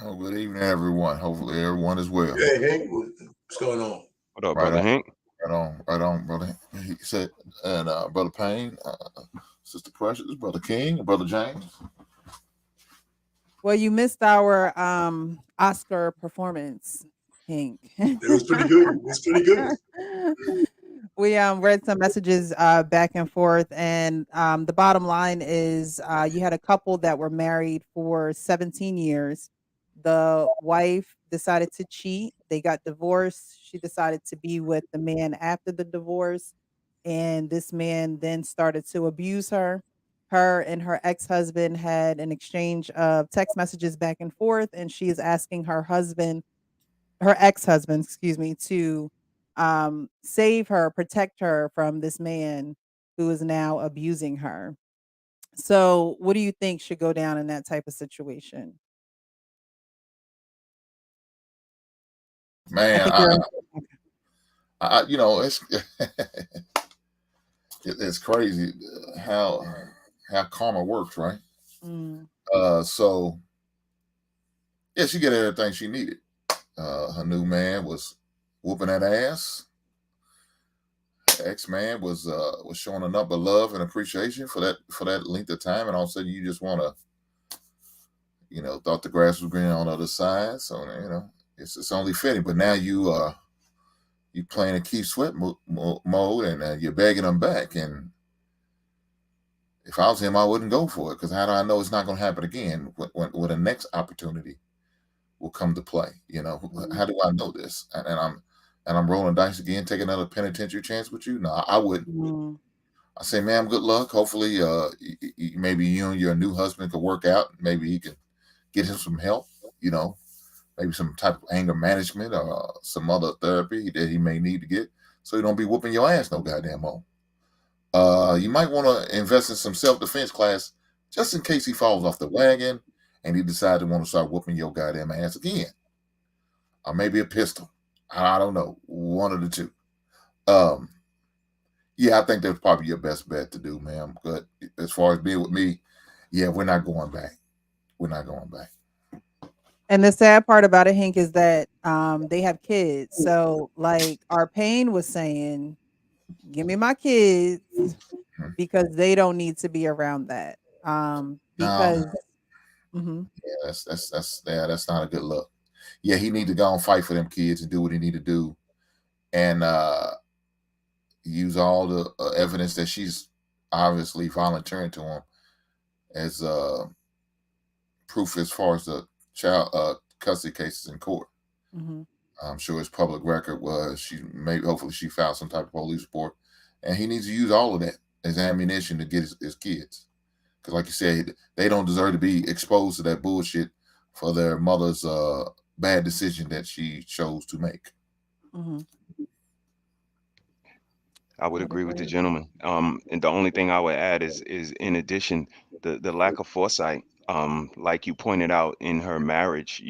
Oh, good evening, everyone. Hopefully, everyone is well. Hey, Hank, what's going on? What up, Right brother on, Hank? right on, brother. He said, and brother Payne, sister Precious, brother King, brother James. Well, you missed our Oscar performance, Hank. It was pretty good. It was pretty good. We read some messages back and forth, and the bottom line is you had a couple that were married for 17 years. The wife decided to cheat. They got divorced. She decided to be with the man after the divorce, and this man then started to abuse her. Her and her ex-husband had an exchange of text messages back and forth, and she is asking her ex-husband, excuse me, to save her, protect her from this man who is now abusing her. So, what do you think should go down in that type of situation? I Man, think you're okay. it's it's crazy how karma works, right? Mm, So yeah, she get everything she needed. Her new man was whooping that ass. Her ex man was showing enough of love and appreciation for that length of time, and all of a sudden you just want to, thought the grass was greener on the other side. So it's only fitting. But now you playing a Keith Sweat mode, and you're begging them back. And if I was him, I wouldn't go for it, because how do I know it's not going to happen again when the next opportunity will come to play? How do I know this? And I'm rolling dice again, take another penitentiary chance with you? No, I wouldn't. mm, I say, ma'am, good luck. Hopefully, maybe you and your new husband could work out. Maybe he can get him some help. You know, maybe some type of anger management or some other therapy that he may need to get, so he don't be whooping your ass no goddamn more. You might want to invest in some self-defense class just in case he falls off the wagon and he decides to want to start whooping your goddamn ass again, or maybe a pistol. I don't know, one of the two. Um, yeah, I think that's probably your best bet to do, ma'am. But as far as being with me, yeah, we're not going back. We're not going back. and the sad part about it, Hank, is that they have kids. So, like our Payne was saying, give me my kids Mhm. because they don't need to be around that. No, Because mhm. yeah, that's not a good look. Yeah, he need to go and fight for them kids and do what he need to do, and use all the evidence that she's obviously volunteering to him as proof as far as the child custody cases in court. Mhm. I'm sure his public record was hopefully she filed some type of police report, and he needs to use all of that as ammunition to get his kids. Because, like you said, they don't deserve to be exposed to that bullshit for their mother's bad decision that she chose to make. Mhm. I would I would agree with the agree. gentleman. And the only thing I would add is in addition, the lack of foresight. Like you pointed out in her marriage,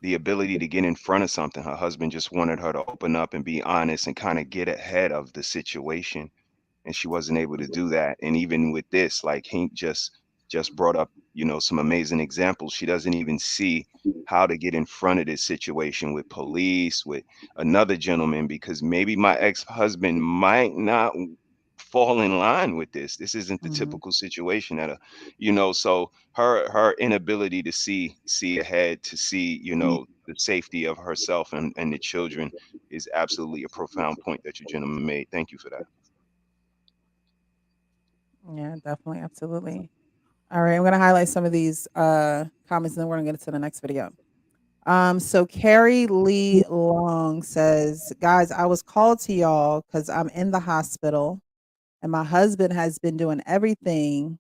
the ability to get in front of something. Her husband just wanted her to open up and be honest and kind of get ahead of the situation, and she wasn't able to do that. And even with this, like Hank just brought up, some amazing examples. She doesn't even see how to get in front of this situation with police, with another gentleman, because maybe my ex-husband might not fall in line with this. This isn't the Mhm. typical situation so her inability to see ahead, to see, the safety of herself and the children is absolutely a profound point that your gentleman made. Thank you for that. Yeah, definitely, absolutely. All right, I'm gonna highlight some of these comments, and then we're gonna get into the next video. So Carrie Lee Long says, guys, I was called to y'all because I'm in the hospital and my husband has been doing everything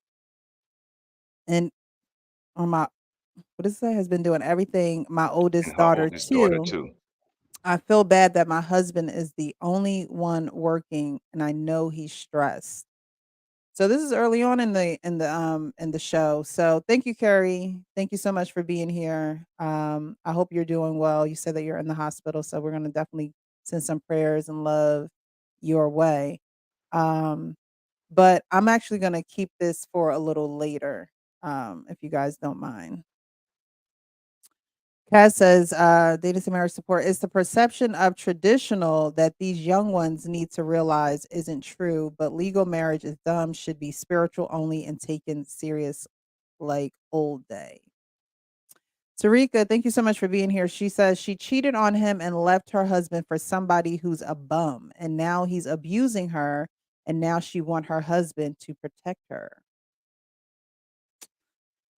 and on my what does it say? Has been doing everything. My And oldest her daughter oldest daughter too. too. I feel bad that my husband is the only one working and I know he's stressed. So this is early on in the show. So thank you, Carrie. Thank you so much for being here. I hope you're doing well. You said that you're in the hospital, so we're gonna definitely send some prayers and love your way. Um, but I'm actually gonna keep this for a little later, if you guys don't mind. Kaz says, data to marriage support is the perception of traditional that these young ones need to realize isn't true, but legal marriage is dumb, should be spiritual only and taken serious like old day. Tarika, thank you so much for being here. She says she cheated on him and left her husband for somebody who's a bum, and now he's abusing her, and now she want her husband to protect her.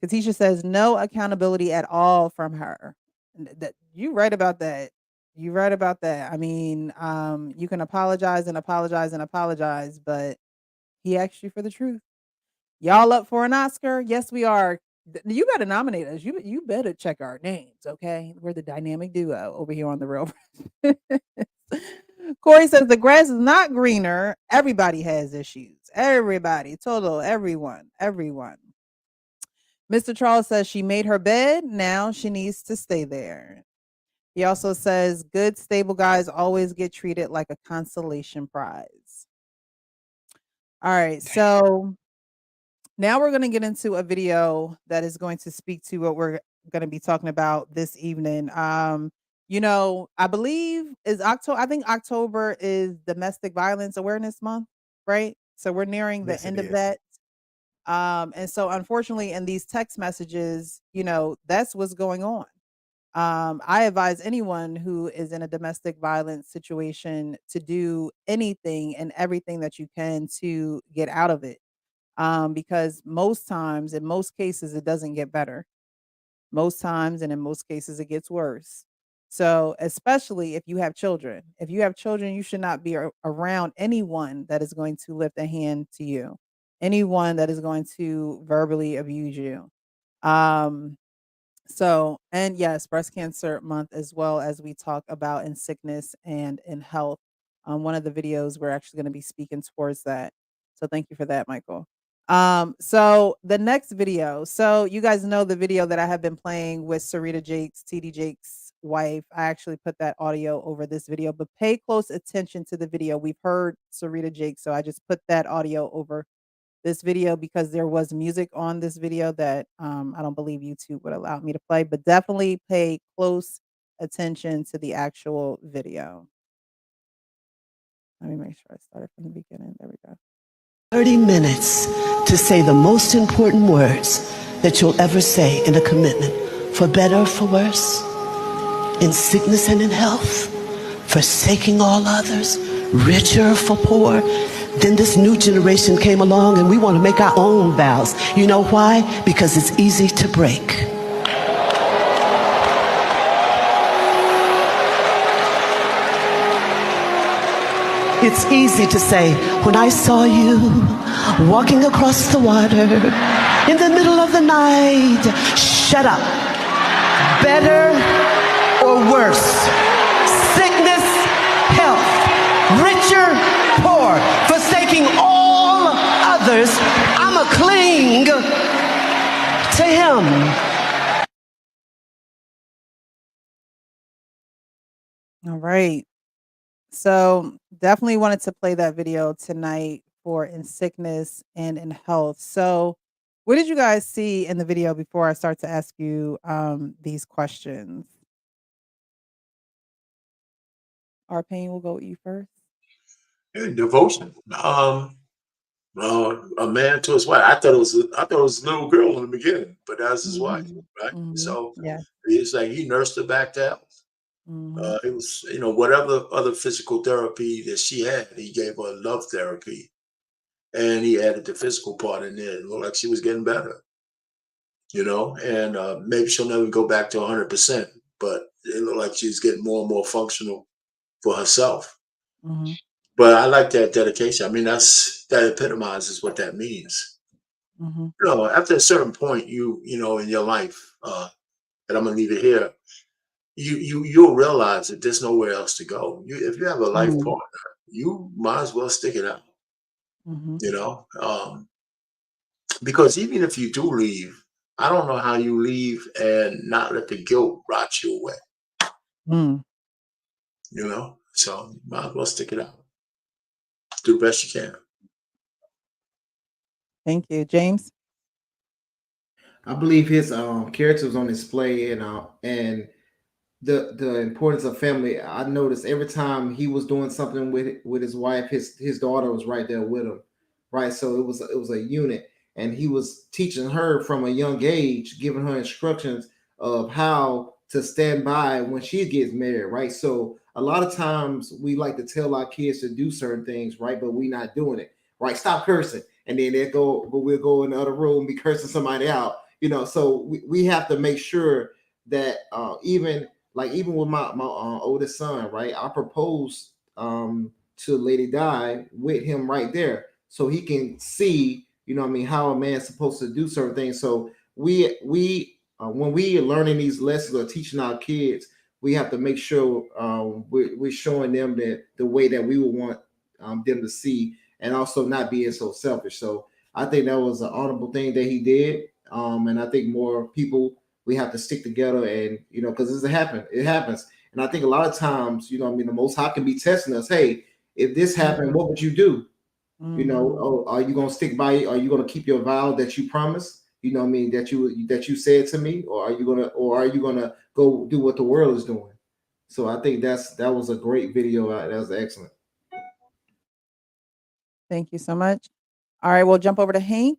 Katisha says no accountability at all from her. You right about that. You right about that. I mean, you can apologize and apologize and apologize, but he asked you for the truth. Y'all up for an Oscar? Yes, we are. You better nominate us. You better check our names, okay? We're the dynamic duo over here on the Real. Corey says the grass is not greener. Everybody has issues. Everybody, total, everyone. Mr. Charles says she made her bed. Now she needs to stay there. He also says good, stable guys always get treated like a consolation prize. All right. So now we're going to get into a video that is going to speak to what we're going to be talking about this evening. You know, I believe is October. I think October is Domestic Violence Awareness Month, right? So we're nearing the Yes, it end of is. that. And so unfortunately in these text messages, you know, that's what's going on. I advise anyone who is in a domestic violence situation to do anything and everything that you can to get out of it. Because most times, in most cases, it doesn't get better. Most times, and in most cases, it gets worse. So, especially if you have children, you should not be around anyone that is going to lift a hand to you, anyone that is going to verbally abuse you. So, and yes, breast cancer month as well as we talk about in sickness and in health. One of the videos we're actually going to be speaking towards that. So thank you for that, Michael. So the next video. So you guys know the video that I have been playing with Sarita Jakes, TD Jakes' wife. I actually put that audio over this video, but pay close attention to the video. We've heard Sarita Jakes, so I just put that audio over this video because there was music on this video that I don't believe YouTube would allow me to play, but definitely pay close attention to the actual video. Let me make sure I started from the beginning. There we go. 30 minutes to say the most important words that you'll ever say in a commitment, for better or for worse, in sickness and in health, forsaking all others, richer or for poor. Then this new generation came along and we want to make our own vows. You know why? Because it's easy to break. It's easy to say, when I saw you walking across the water in the middle of the night, shut up. Better or worse, sickness, health, richer, poor, forsaking all others, I'ma cling to him. All right. So definitely wanted to play that video tonight for in sickness and in health. So what did you guys see in the video before I start to ask you these questions? Arpane, we'll go with you first. Devotion. A man to his wife. I thought it was a little girl in the beginning, but that was his wife, right? So Yeah. it's like he nursed her back to health. It was, you know, whatever other physical therapy that she had, he gave her love therapy, and he added the physical part in there. It looked like she was getting better, you know, and maybe she'll never go back to 100%, but it looked like she's getting more and more functional for herself. But I like that dedication. I mean, that epitomizes what that means. You know, after a certain point, you know, in your life, and I'm gonna leave it here, you'll realize that there's nowhere else to go. If you have a life partner, you might as well stick it out. You know, because even if you do leave, I don't know how you leave and not let the guilt rot you away. You know, so you might as well stick it out. Do the best you can. Thank you, James. I believe his character was on display, and the importance of family. I noticed every time he was doing something with his wife, his daughter was right there with him, right? So it was a unit, and he was teaching her from a young age, giving her instructions of how to stand by when she gets married, right? So a lot of times we like to tell our kids to do certain things, right? But we're not doing it, right? Stop cursing, and then they go, but we'll go in the other room and be cursing somebody out, So we have to make sure that even with my oldest son, right? I proposed to Lady Di with him right there, so he can see, how a man's supposed to do certain things. So we when we are learning these lessons or teaching our kids, we have to make sure we're showing them that the way that we would want them to see, and also not being so selfish. So I think that was an honorable thing that he did, and I think more people, we have to stick together, and because it happens. And I think a lot of times, the Most High can be testing us. Hey, if this happened, what would you do? Are you gonna stick by it? Are you gonna keep your vow that you promised? That you said to me, or are you gonna go do what the world is doing? So I think that was a great video. That was excellent. Thank you so much. All right, we'll jump over to Hank.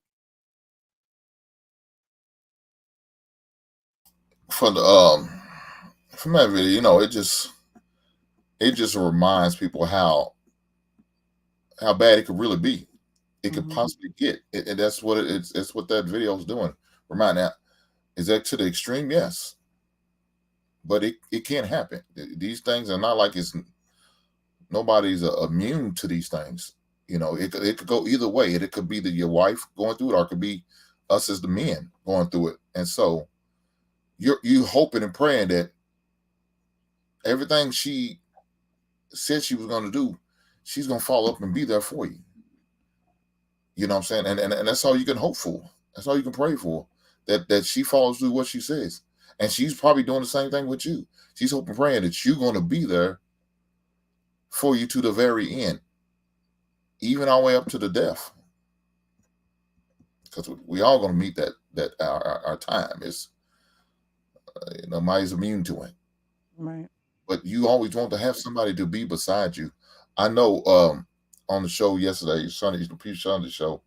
For the from that video, it just reminds people how bad it could really be. It could possibly get, and that's what it's what that video is doing. Remind that, is that to the extreme? Yes, but it can't happen. These things are not like nobody's immune to these things. It could go either way. It could be your wife going through it, or it could be us as the men going through it. And so you hoping and praying that everything she said she was going to do, she's going to follow up and be there for you. You know what I'm saying? And that's all you can hope for. That's all you can pray for, that she follows through what she says. And she's probably doing the same thing with you. She's hoping, praying that you're going to be there for you to the very end, even all the way up to the death. Because we all going to meet that our time is, nobody's immune to it. Right. But you always want to have somebody to be beside you. I know on the show yesterday, the Sunday show,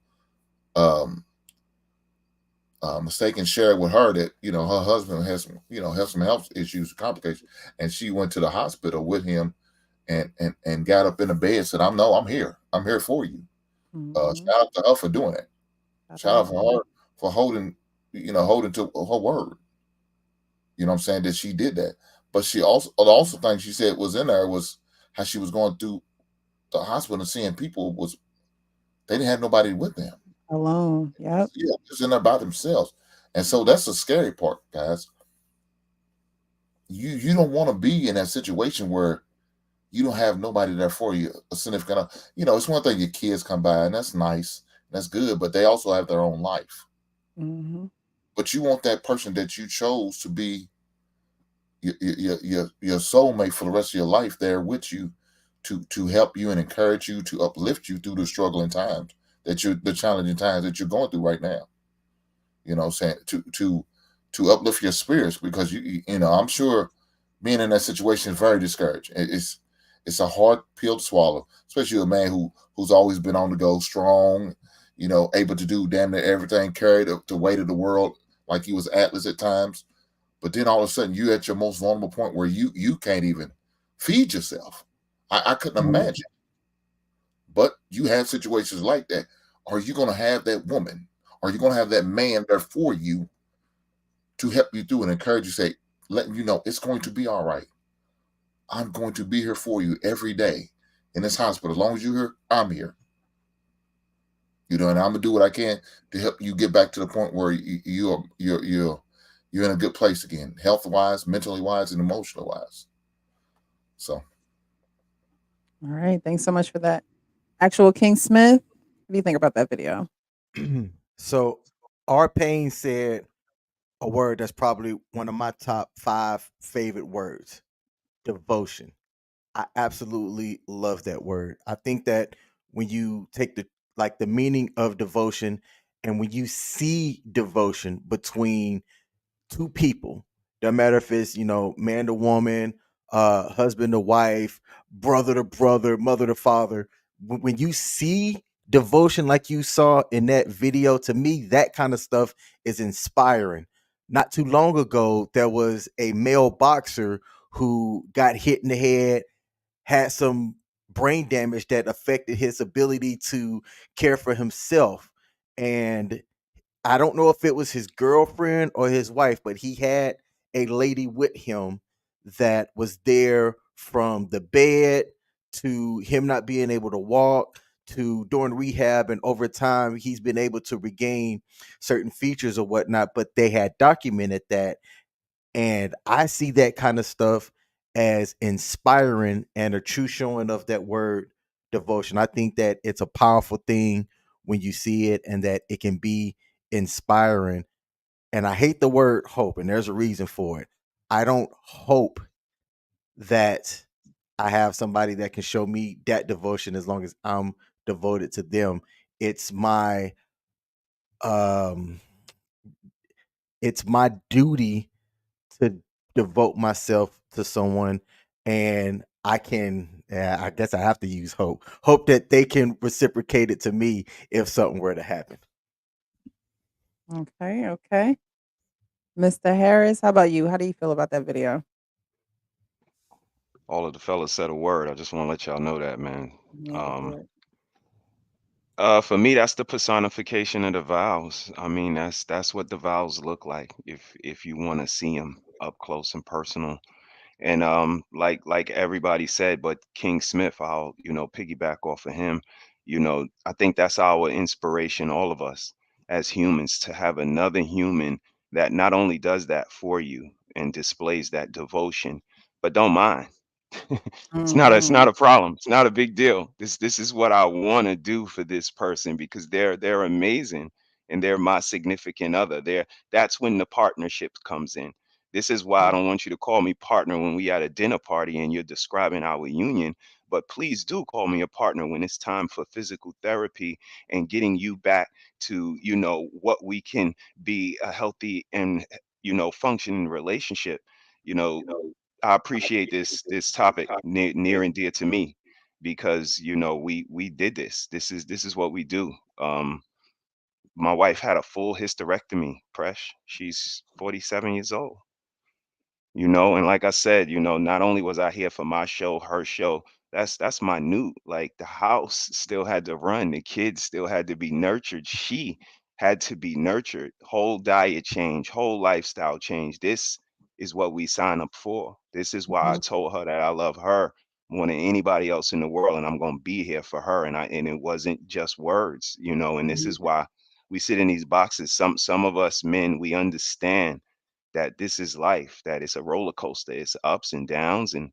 Mistaken shared with her that her husband has some health issues, complications, and she went to the hospital with him, and got up in the bed and said, I'm here for you. Shout out to her for doing it. Shout out for her for holding to her word. You know what I'm saying, that she did that. But she also thing she said was in there was how she was going through the hospital and seeing people they didn't have nobody with them. Alone. Yep. Yeah, just in there by themselves. And so that's the scary part, guys. You don't want to be in that situation where you don't have nobody there for you, a significant. It's one thing your kids come by, and that's nice, that's good, but they also have their own life. But you want that person that you chose to be your soulmate for the rest of your life there with you, to help you and encourage you, to uplift you through the struggling times, the challenging times that you're going through right now. Saying to uplift your spirits, because I'm sure being in that situation is very discouraging. It's a hard pill to swallow, especially a man who's always been on the go, strong, able to do damn near everything, carry the weight of the world like he was Atlas at times. But then all of a sudden you're at your most vulnerable point where you can't even feed yourself. I couldn't imagine. But you have situations like that. Are you going to have that woman? Are you going to have that man there for you to help you through and encourage you, say, letting you know it's going to be all right. I'm going to be here for you every day in this hospital. As long as you're here, I'm here. And I'm gonna do what I can to help you get back to the point where you're in a good place again, health wise, mentally wise, and emotional wise. So, all right, thanks so much for that. Actual King Smith, what do you think about that video? So, R. Payne said a word that's probably one of my top 5 favorite words: devotion. I absolutely love that word. I think that when you take the meaning of devotion, and when you see devotion between two people, Doesn't matter if it's, man to woman, husband to wife, brother to brother, mother to father. When you see devotion like you saw in that video, to me, that kind of stuff is inspiring. Not too long ago, there was a male boxer who got hit in the head, had some brain damage that affected his ability to care for himself. And I don't know if it was his girlfriend or his wife, but he had a lady with him that was there from the bed to him not being able to walk to during rehab, and over time he's been able to regain certain features or whatnot, but they had documented that. And I see that kind of stuff as inspiring and a true showing of that word devotion. I think that it's a powerful thing when you see it, and that it can be inspiring. And I hate the word hope, and there's a reason for it. I don't hope that I have somebody that can show me that devotion as long as I'm devoted to them. It's my um it's my duty to devote myself to someone, and I guess I have to use hope that they can reciprocate it to me if something were to happen. Okay, okay. Mr. Harris, how about you? How do you feel about that video? All of the fellas said a word. I just want to let y'all know that, man. Yeah, Um, good. for me, that's the personification of the vows. I mean, that's what the vows look like. If you want to see them up close and personal. And like everybody said, but King Smith, I'll piggyback off of him. I think that's our inspiration, all of us as humans, to have another human that not only does that for you and displays that devotion, but don't mind. It's not Mhm. a problem. It's not a big deal. This is what I want to do for this person because they're amazing and they're my significant other. That's when the partnership comes in. This is why I don't want you to call me partner when we at a dinner party and you're describing our union, but please do call me a partner when it's time for physical therapy and getting you back to, what we can be a healthy and functioning relationship. You know, I appreciate this topic near and dear to me because we did this. This is what we do. My wife had a full hysterectomy, Presh. She's 47 years old. And like I said, not only was I here for my show, her show, that's minute. Like the house still had to run, the kids still had to be nurtured. She had to be nurtured. Whole diet change, whole lifestyle change. This is what we sign up for. This is why I Mhm. told her that I love her more than anybody else in the world, and I'm gonna be here for her. And it wasn't just words, and this is why we sit in these boxes. Some of us men, we understand that this is life, that it's a roller coaster, it's ups and downs, and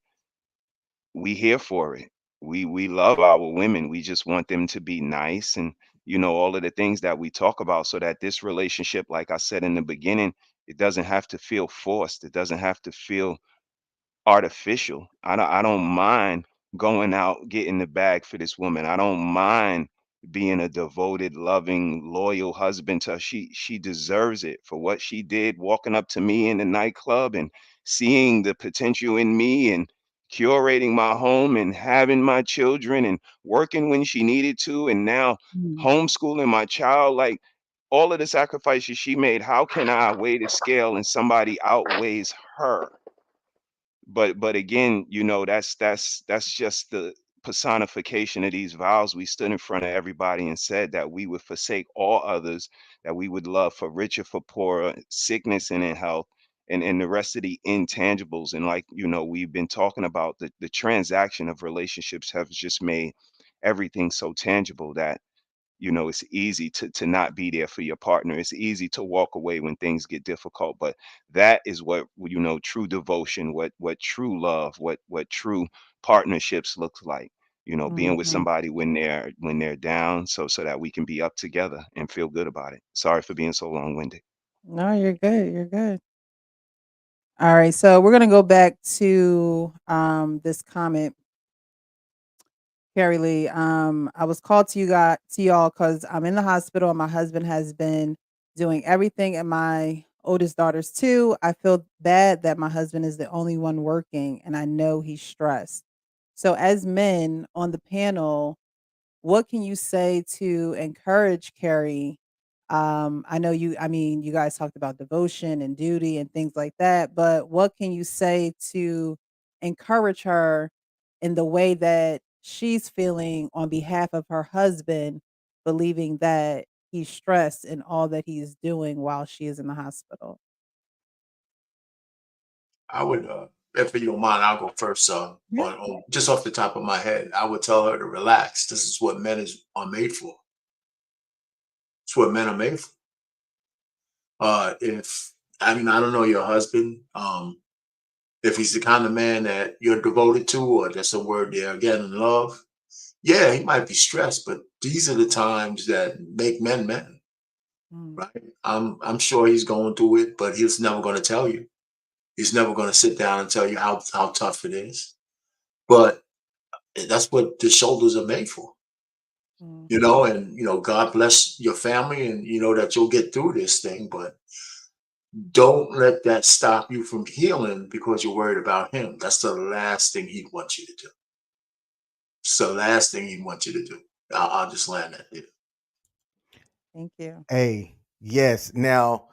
we here for it. We love our women. We just want them to be nice and all of the things that we talk about so that this relationship, like I said in the beginning, it doesn't have to feel forced. It doesn't have to feel artificial. I don't mind going out getting the bag for this woman. I don't mind being a devoted, loving, loyal husband to her. She deserves it for what she did, walking up to me in the nightclub and seeing the potential in me and curating my home and having my children and working when she needed to and now Mhm. homeschooling my child. Like all of the sacrifices she made, how can I weigh the scale and somebody outweighs her? But again, that's just the personification of these vows. We stood in front of everybody and said that we would forsake all others, that we would love for richer, for poorer, sickness and in health, and the rest of the intangibles. And like we've been talking about, the transaction of relationships have just made everything so tangible that it's easy to not be there for your partner. It's easy to walk away when things get difficult, but that is what true devotion, what true love, what true partnerships looks like. Being with Mhm. somebody when they're down, so that we can be up together and feel good about it. Sorry for being so long-winded. No, you're good. You're good. All right, so we're gonna go back to this comment, Carrie Lee. I was called to y'all because I'm in the hospital and my husband has been doing everything in my oldest daughters too. I feel bad that my husband is the only one working and I know he's stressed. So as men on the panel, what can you say to encourage Carrie? I mean, you guys talked about devotion and duty and things like that, but what can you say to encourage her in the way that she's feeling on behalf of her husband, believing that he's stressed in all that he's doing while she is in the hospital? I would, if you don't mind, I'll go first. Yeah. On just off the top of my head, I would tell her to relax. This is what are made for. It's what men are made for. If I mean, I don't know your husband. If he's the kind of man that you're devoted to, or that's a word there again, in love. Yeah, he might be stressed, but these are the times that make men men, Mm, right? I'm sure he's going through it, but he's never going to tell you. He's never going to sit down and tell you how tough it is. But that's what the shoulders are made for, mm, and God bless your family, and you know that you'll get through this thing, but don't let that stop you from healing because you're worried about him. That's the last thing he'd want you to do. It's the last thing he'd want you to do. I'll just land that there. thank you. Hey, yes. Now,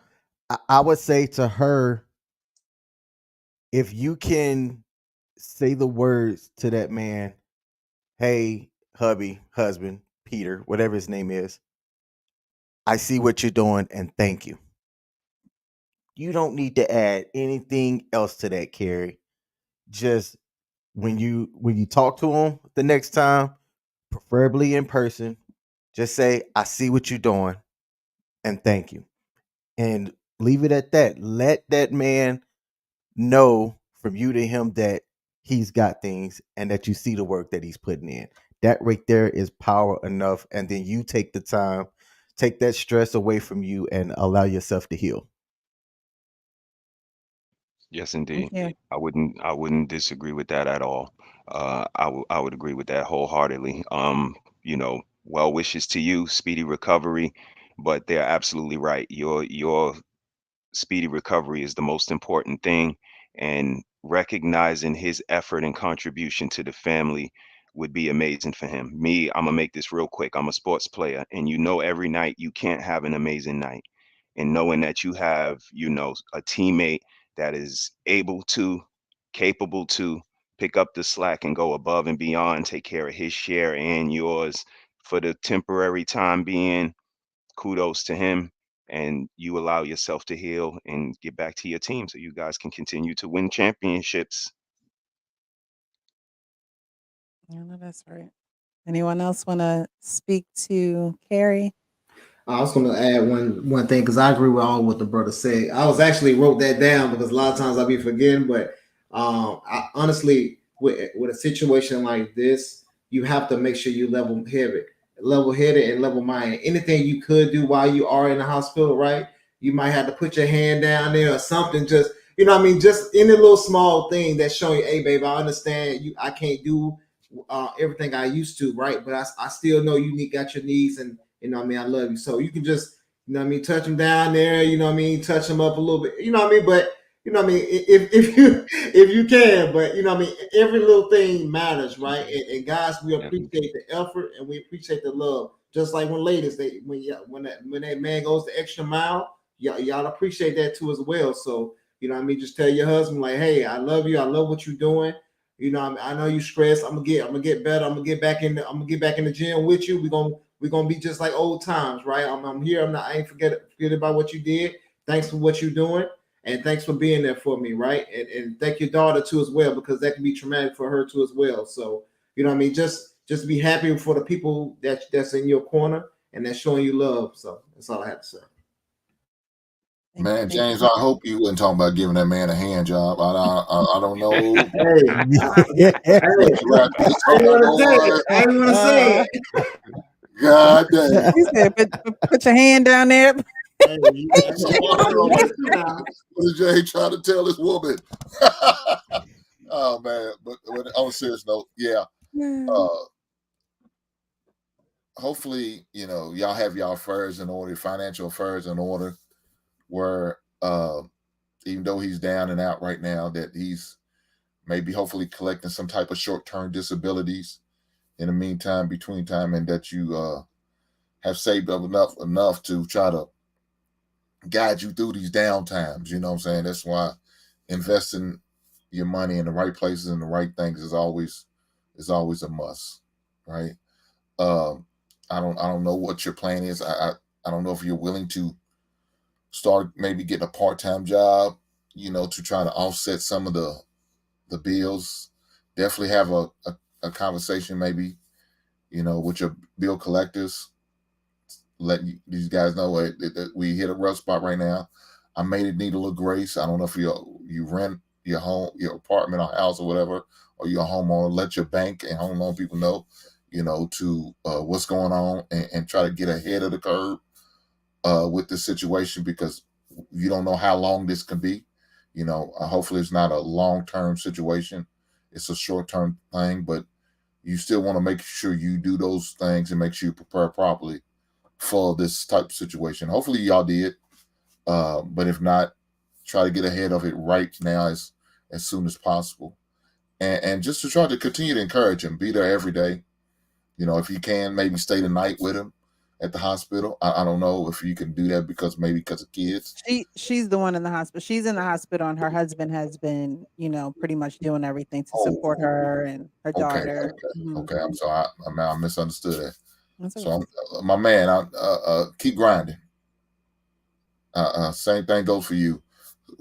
I would say to her, if you can say the words to that man, hey, hubby, husband, Peter, whatever his name is, I see what you're doing and thank you. You don't need to add anything else to that, Carrie. Just when you talk to him the next time, preferably in person, just say, I see what you're doing and thank you. And leave it at that. Let that man know from you to him that he's got things and that you see the work that he's putting in. That right there is power enough. And then you take the time, take that stress away from you and allow yourself to heal. Yes, Thank indeed. you. I wouldn't disagree with that at all. I would agree with that wholeheartedly. Well wishes to you, speedy recovery, but they're absolutely right. Your speedy recovery is the most important thing, and recognizing his effort and contribution to the family would be amazing for him. Me, I'm gonna make this real quick. I'm a sports player, and every night you can't have an amazing night. And knowing that you have, a teammate that is able to, capable to pick up the slack and go above and beyond, take care of his share and yours for the temporary time being, kudos to him. And you allow yourself to heal and get back to your team so you guys can continue to win championships. Yeah, no, that's right. Anyone else want to speak to Carrie? I was going to add one thing because I agree with all what the brother said. I was actually wrote that down because a lot of times I be forgetting. But I honestly, with a situation like this, you have to make sure you level headed, and level minded. Anything you could do while you are in the hospital, right? You might have to put your hand down there or something. Just what I mean, just any little small thing that's showing you, hey, babe, I understand you. I can't do everything I used to, right? But I still know you got your needs and what I mean, I love you. So you can just, what I mean, touch them down there, what I mean, touch them up a little bit, what I mean, but what I mean, if you can, but what I mean, every little thing matters, right? And guys, we appreciate the effort and we appreciate the love. Just like when ladies, when that man goes the extra mile, y'all appreciate that too as well. So what I mean, just tell your husband like, hey, I love you, I love what you're doing. I know you stressed. I'm gonna get better. I'm gonna get back in the gym with you. We're gonna be just like old times, right? I'm here. I ain't forget about what you did. Thanks for what you're doing, and thanks for being there for me, right? And thank your daughter too as well, because that can be traumatic for her too as well. So what I mean, just be happy for the people that's in your corner and that's showing you love. So that's all I have to say. Man, James, I hope you wasn't talking about giving that man a hand job. I don't know. Hey, I didn't want to say it. God damn. He said, put your hand down there. What is Jay trying to tell this woman? Oh man, but on a serious note, yeah. Hopefully, y'all have y'all affairs in order, financial affairs in order, where uh, even though he's down and out right now, that he's maybe hopefully collecting some type of short-term disabilities in the meantime, between time, and that you have saved up enough to try to guide you through these down times. You know what I'm saying? That's why investing your money in the right places and the right things is always a must, right? Um, I don't know what your plan is. I don't know if you're willing to start maybe getting a part-time job, to try to offset some of the bills. Definitely have a conversation maybe, with your bill collectors. Let these guys know that we hit a rough spot right now. I may need a little grace. I don't know if you rent your home, your apartment or house or whatever, or you're a homeowner. Let your bank and home loan people know, to what's going on, and try to get ahead of the curve with this situation, because you don't know how long this can be. Hopefully it's not a long-term situation. It's a short-term thing, but you still want to make sure you do those things and make sure you prepare properly for this type of situation. Hopefully y'all did. But if not, try to get ahead of it right now as soon as possible. And just to try to continue to encourage him, be there every day. If you can, maybe stay the night with him at the hospital. I don't know if you can do that because of kids. She's the one in the hospital. She's in the hospital, and her husband has been, pretty much doing everything to support Oh, her and her okay, daughter. Mhm. okay. I'm sorry. I misunderstood that. That's So, okay. my man, keep grinding. Same thing goes for you.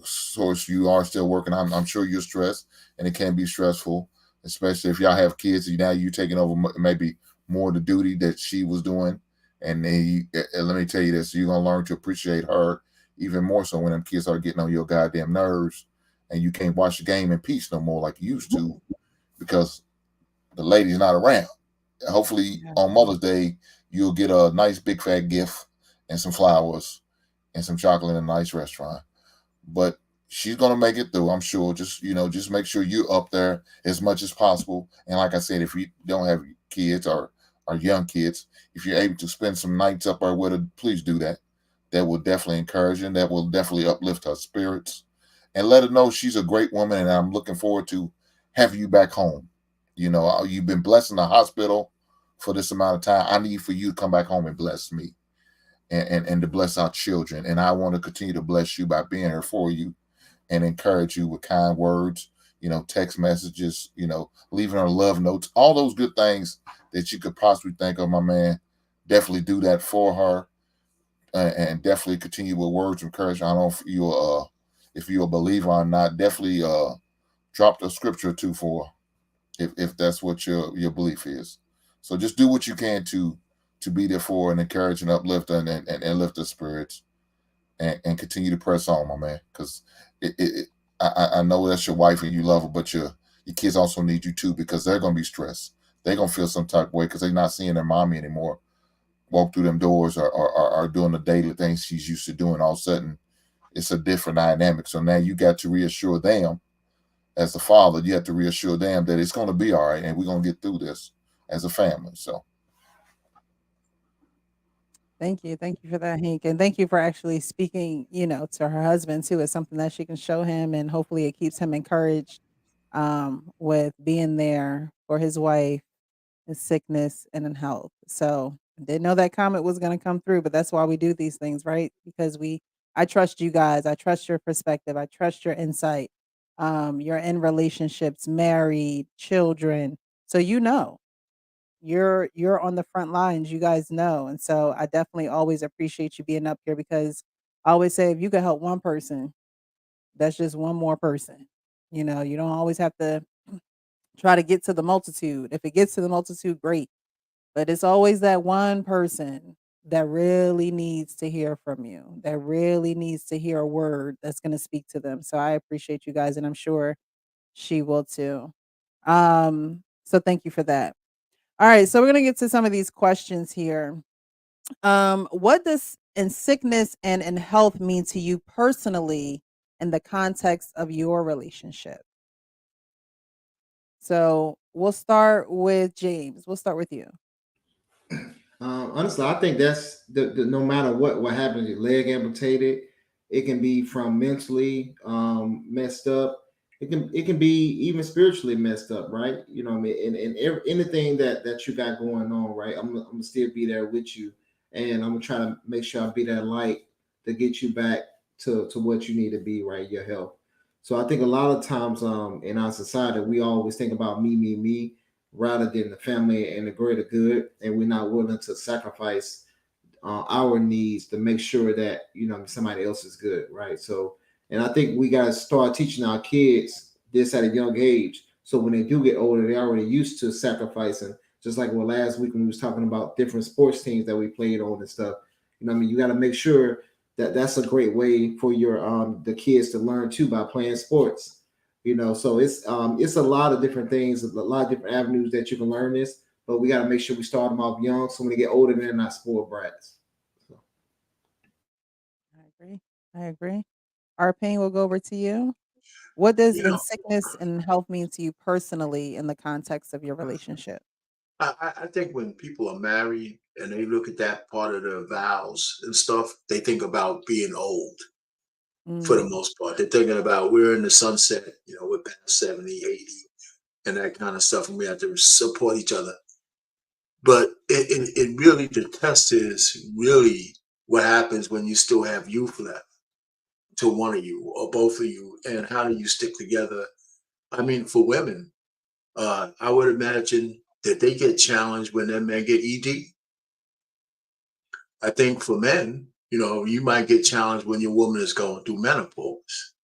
So if you are still working, I'm sure you're stressed, and it can be stressful, especially if y'all have kids. Now you taking over maybe more of the duty that she was doing, and then let me tell you this: you're gonna learn to appreciate her even more so when them kids are getting on your goddamn nerves, and you can't watch the game in peace no more like you used to because the lady's not around. Hopefully Yeah. on Mother's Day you'll get a nice big fat gift and some flowers and some chocolate in a nice restaurant. But she's gonna make it through, I'm sure. Just make sure you're up there as much as possible. And like I said, if you don't have kids or young kids, if you're able to spend some nights up there with her, please do that. That will definitely encourage her, and that will definitely uplift her spirits. And let her know she's a great woman, and I'm looking forward to having you back home. You've been blessed in the hospital for this amount of time. I need for you to come back home and bless me, and to bless our children. And I want to continue to bless you by being here for you and encourage you with kind words, text messages, leaving her love notes, all those good things that you could possibly think of, my man. Definitely do that for her, and definitely continue with words of encouragement. I don't know if you're a believer or not. Definitely drop the scripture or two for her, if that's what your belief is. So just do what you can to be there for her and encourage and uplift her, and lift her spirits, and continue to press on, my man. Because I know that's your wife and you love her, but your kids also need you too, because they're gonna be stressed. They're gonna feel some type of way because they're not seeing their mommy anymore. Walk through them doors, or doing the daily things she's used to doing. All of a sudden, it's a different dynamic. So now you got to reassure them, as the father, you have to reassure them that it's going to be all right, and we're going to get through this as a family. So Thank you. Thank you for that, Hank. And thank you for actually speaking, to her husband too. It's something that she can show him, and hopefully it keeps him encouraged with being there for his wife in sickness and in health. So I didn't know that comment was going to come through, but that's why we do these things, right? Because I trust you guys. I trust your perspective. I trust your insight. You're in relationships, married, children. So you're on the front lines, you guys know. And so I definitely always appreciate you being up here, because I always say if you can help one person, that's just one more person. You don't always have to try to get to the multitude. If it gets to the multitude, great. But it's always that one person that really needs to hear from you, that really needs to hear a word that's going to speak to them. So I appreciate you guys, and I'm sure she will too. So thank you for that. All right, so we're going to get to some of these questions here. What does in sickness and in health mean to you personally in the context of your relationship? So we'll start with James. We'll start with you. Honestly, I think that's the no matter what happens, your leg amputated, It can be from mentally messed up. It can be even spiritually messed up, right? You know what I mean? And anything that you got going on, right? I'm gonna still be there with you, and I'm gonna try to make sure I be that light to get you back to what you need to be, right? Your health. So I think a lot of times in our society we always think about me rather than the family and the greater good, and we're not willing to sacrifice our needs to make sure that somebody else is good, right? So, and I think we got to start teaching our kids this at a young age, so when they do get older, they're already used to sacrificing. Just like last week when we was talking about different sports teams that we played on and stuff. I mean, you got to make sure that that's a great way for your the kids to learn too by playing sports. So it's a lot of different things, a lot of different avenues that you can learn this, but we got to make sure we start them off young, so when they get older, they're not spoiled brats. So. I agree. Arpine, we'll go over to you. What does in sickness and health mean to you personally in the context of your relationship? I think when people are married and they look at that part of their vows and stuff, they think about being old for the most part. They're thinking about we're in the sunset, we're past 70, 80, and that kind of stuff, and we have to support each other. But it really, the test is really what happens when you still have youth left to one of you or both of you, and how do you stick together? I mean, for women, I would imagine that they get challenged when their men get ED. I think for men, you might get challenged when your woman is going through menopause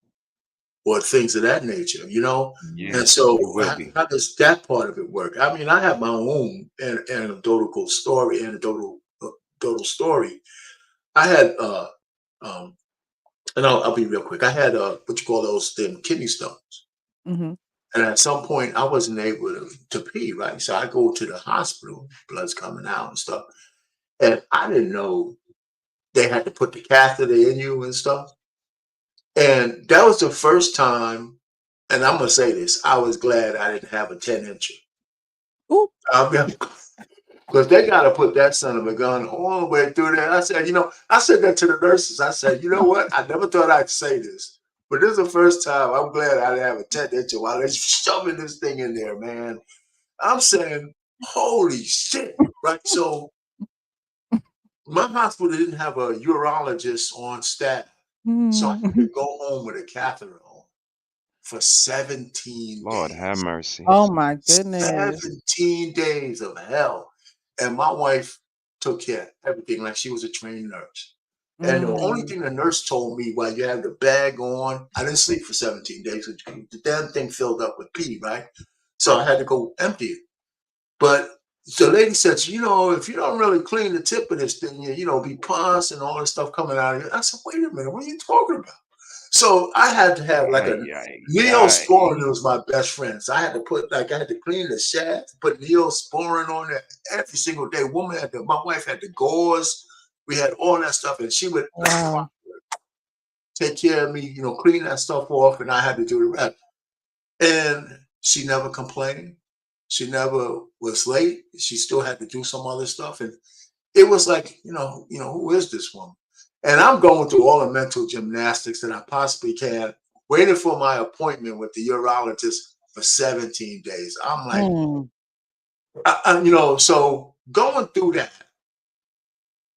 or things of that nature, Yeah, and so it will be. how does that part of it work? I mean, I have my own anecdotal story. I had, and I'll be real quick. I had what you call those kidney stones. Mm-hmm. And at some point, I wasn't able to pee, right? So I go to the hospital, blood's coming out and stuff. And I didn't know they had to put the catheter in you and stuff. And that was the first time, and I'm going to say this, I was glad I didn't have a 10-incher. Ooh. Because they got to put that son of a gun all the way through there. I said, I said that to the nurses. I said, you know what? I never thought I'd say this. But this is the first time I'm glad I didn't have a 10-incher while they're shoving this thing in there, man. I'm saying, holy shit, right? So my hospital didn't have a urologist on staff. So I had to go home with a catheter on for 17 Lord days. have mercy. Oh my goodness. 17 days of hell. And my wife took care of everything like she was a trained nurse. And the only thing the nurse told me while you had the bag on, I didn't sleep for 17 days. The damn thing filled up with pee, right? So I had to go empty it. But the lady said, if you don't really clean the tip of this thing, be pus and all this stuff coming out of it. I said, wait a minute, what are you talking about? So I had to have like a Neosporin was my best friend. So I had to clean the shaft, put Neosporin on there every single day. My wife had the gauze. We had all that stuff, and she would take care of me, clean that stuff off, and I had to do the rest. And she never complained. She never was late. She still had to do some other stuff. And it was like, who is this woman? And I'm going through all the mental gymnastics that I possibly can, waiting for my appointment with the urologist for 17 days. I'm like, so going through that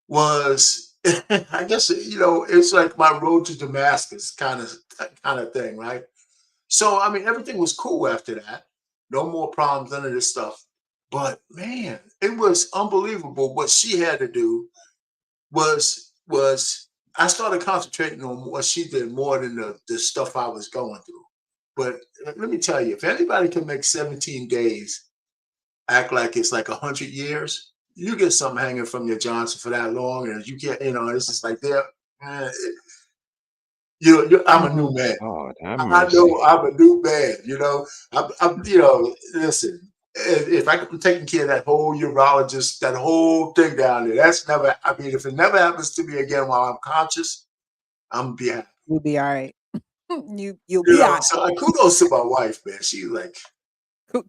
was, I guess, it's like my road to Damascus kind of thing, right? So, I mean, everything was cool after that. No more problems, none of this stuff. But man, it was unbelievable. What she had to do was I started concentrating on what she did more than the stuff I was going through. But let me tell you, if anybody can make 17 days act like it's like 100 years, you get something hanging from your Johnson for that long, and you get, it's just like there. I'm a new man. Oh, I know I'm a new man. Listen. If I'm taking care of that whole urologist, that whole thing down there, that's never. I mean, if it never happens to me again while I'm conscious, I'm be happy. You'll be all right. You'll be all right. So kudos to my wife, man. She's like,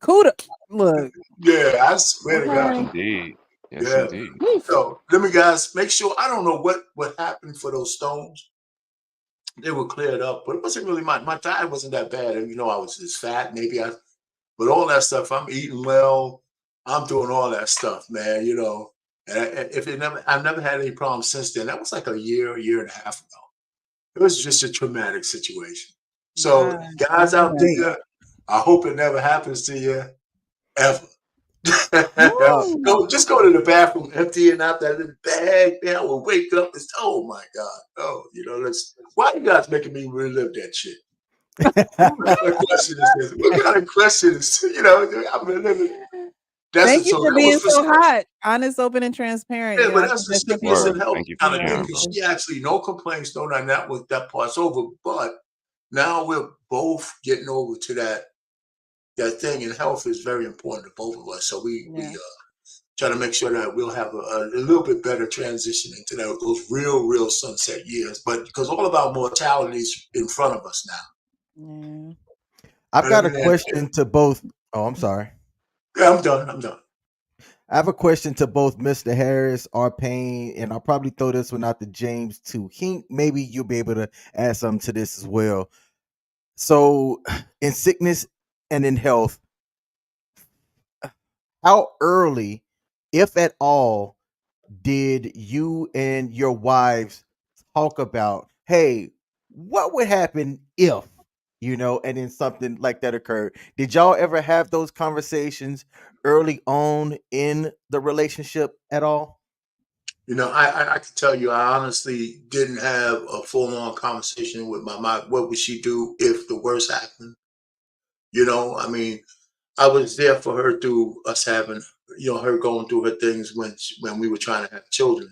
kudos. Look. Yeah, I swear to God. Indeed. Yes, indeed. So let me guys make sure. I don't know what happened for those stones, they were cleared up, but it wasn't really my diet wasn't that bad. And I was just fat, but all that stuff, I'm eating well, I'm doing all that stuff, man. And I've never had any problems since then. That was like a year and a half ago. It was just a traumatic situation. So, Wow. guys out Hey, there, I hope it never happens to you ever. Woo! Just go to the bathroom, emptying out that little bag. Man, I will wake up and oh my God. Oh, why you guys making me relive that shit? What kind of question is this? What kind of question is, I'm reliving. Thank you for That being was for so hot, honest, open, and transparent. yeah, I but think that's the that's sickness Word. and important. health Thank you for kind of thing sharing. because she actually no complaints, no nothing. That part's over. But now we're both getting over to that thing, and health is very important to both of us. So we Yeah. try to make sure that we'll have a little bit better transition into those real sunset years. But because all of our mortality is in front of us now. Yeah. I've But got a every question to both. Oh, I'm sorry. yeah, I'm done. I have a question to both Mr. Harris, R. Payne, and I'll probably throw this one out to James too. Maybe you'll be able to add something to this as well. So, in sickness and in health, how early, if at all, did you and your wives talk about, hey, what would happen if, and then something like that occurred? Did y'all ever have those conversations early on in the relationship at all? I can tell you, I honestly didn't have a full-on conversation with my mom. What would she do if the worst happened? I mean, I was there for her through us having, her going through her things when we were trying to have children.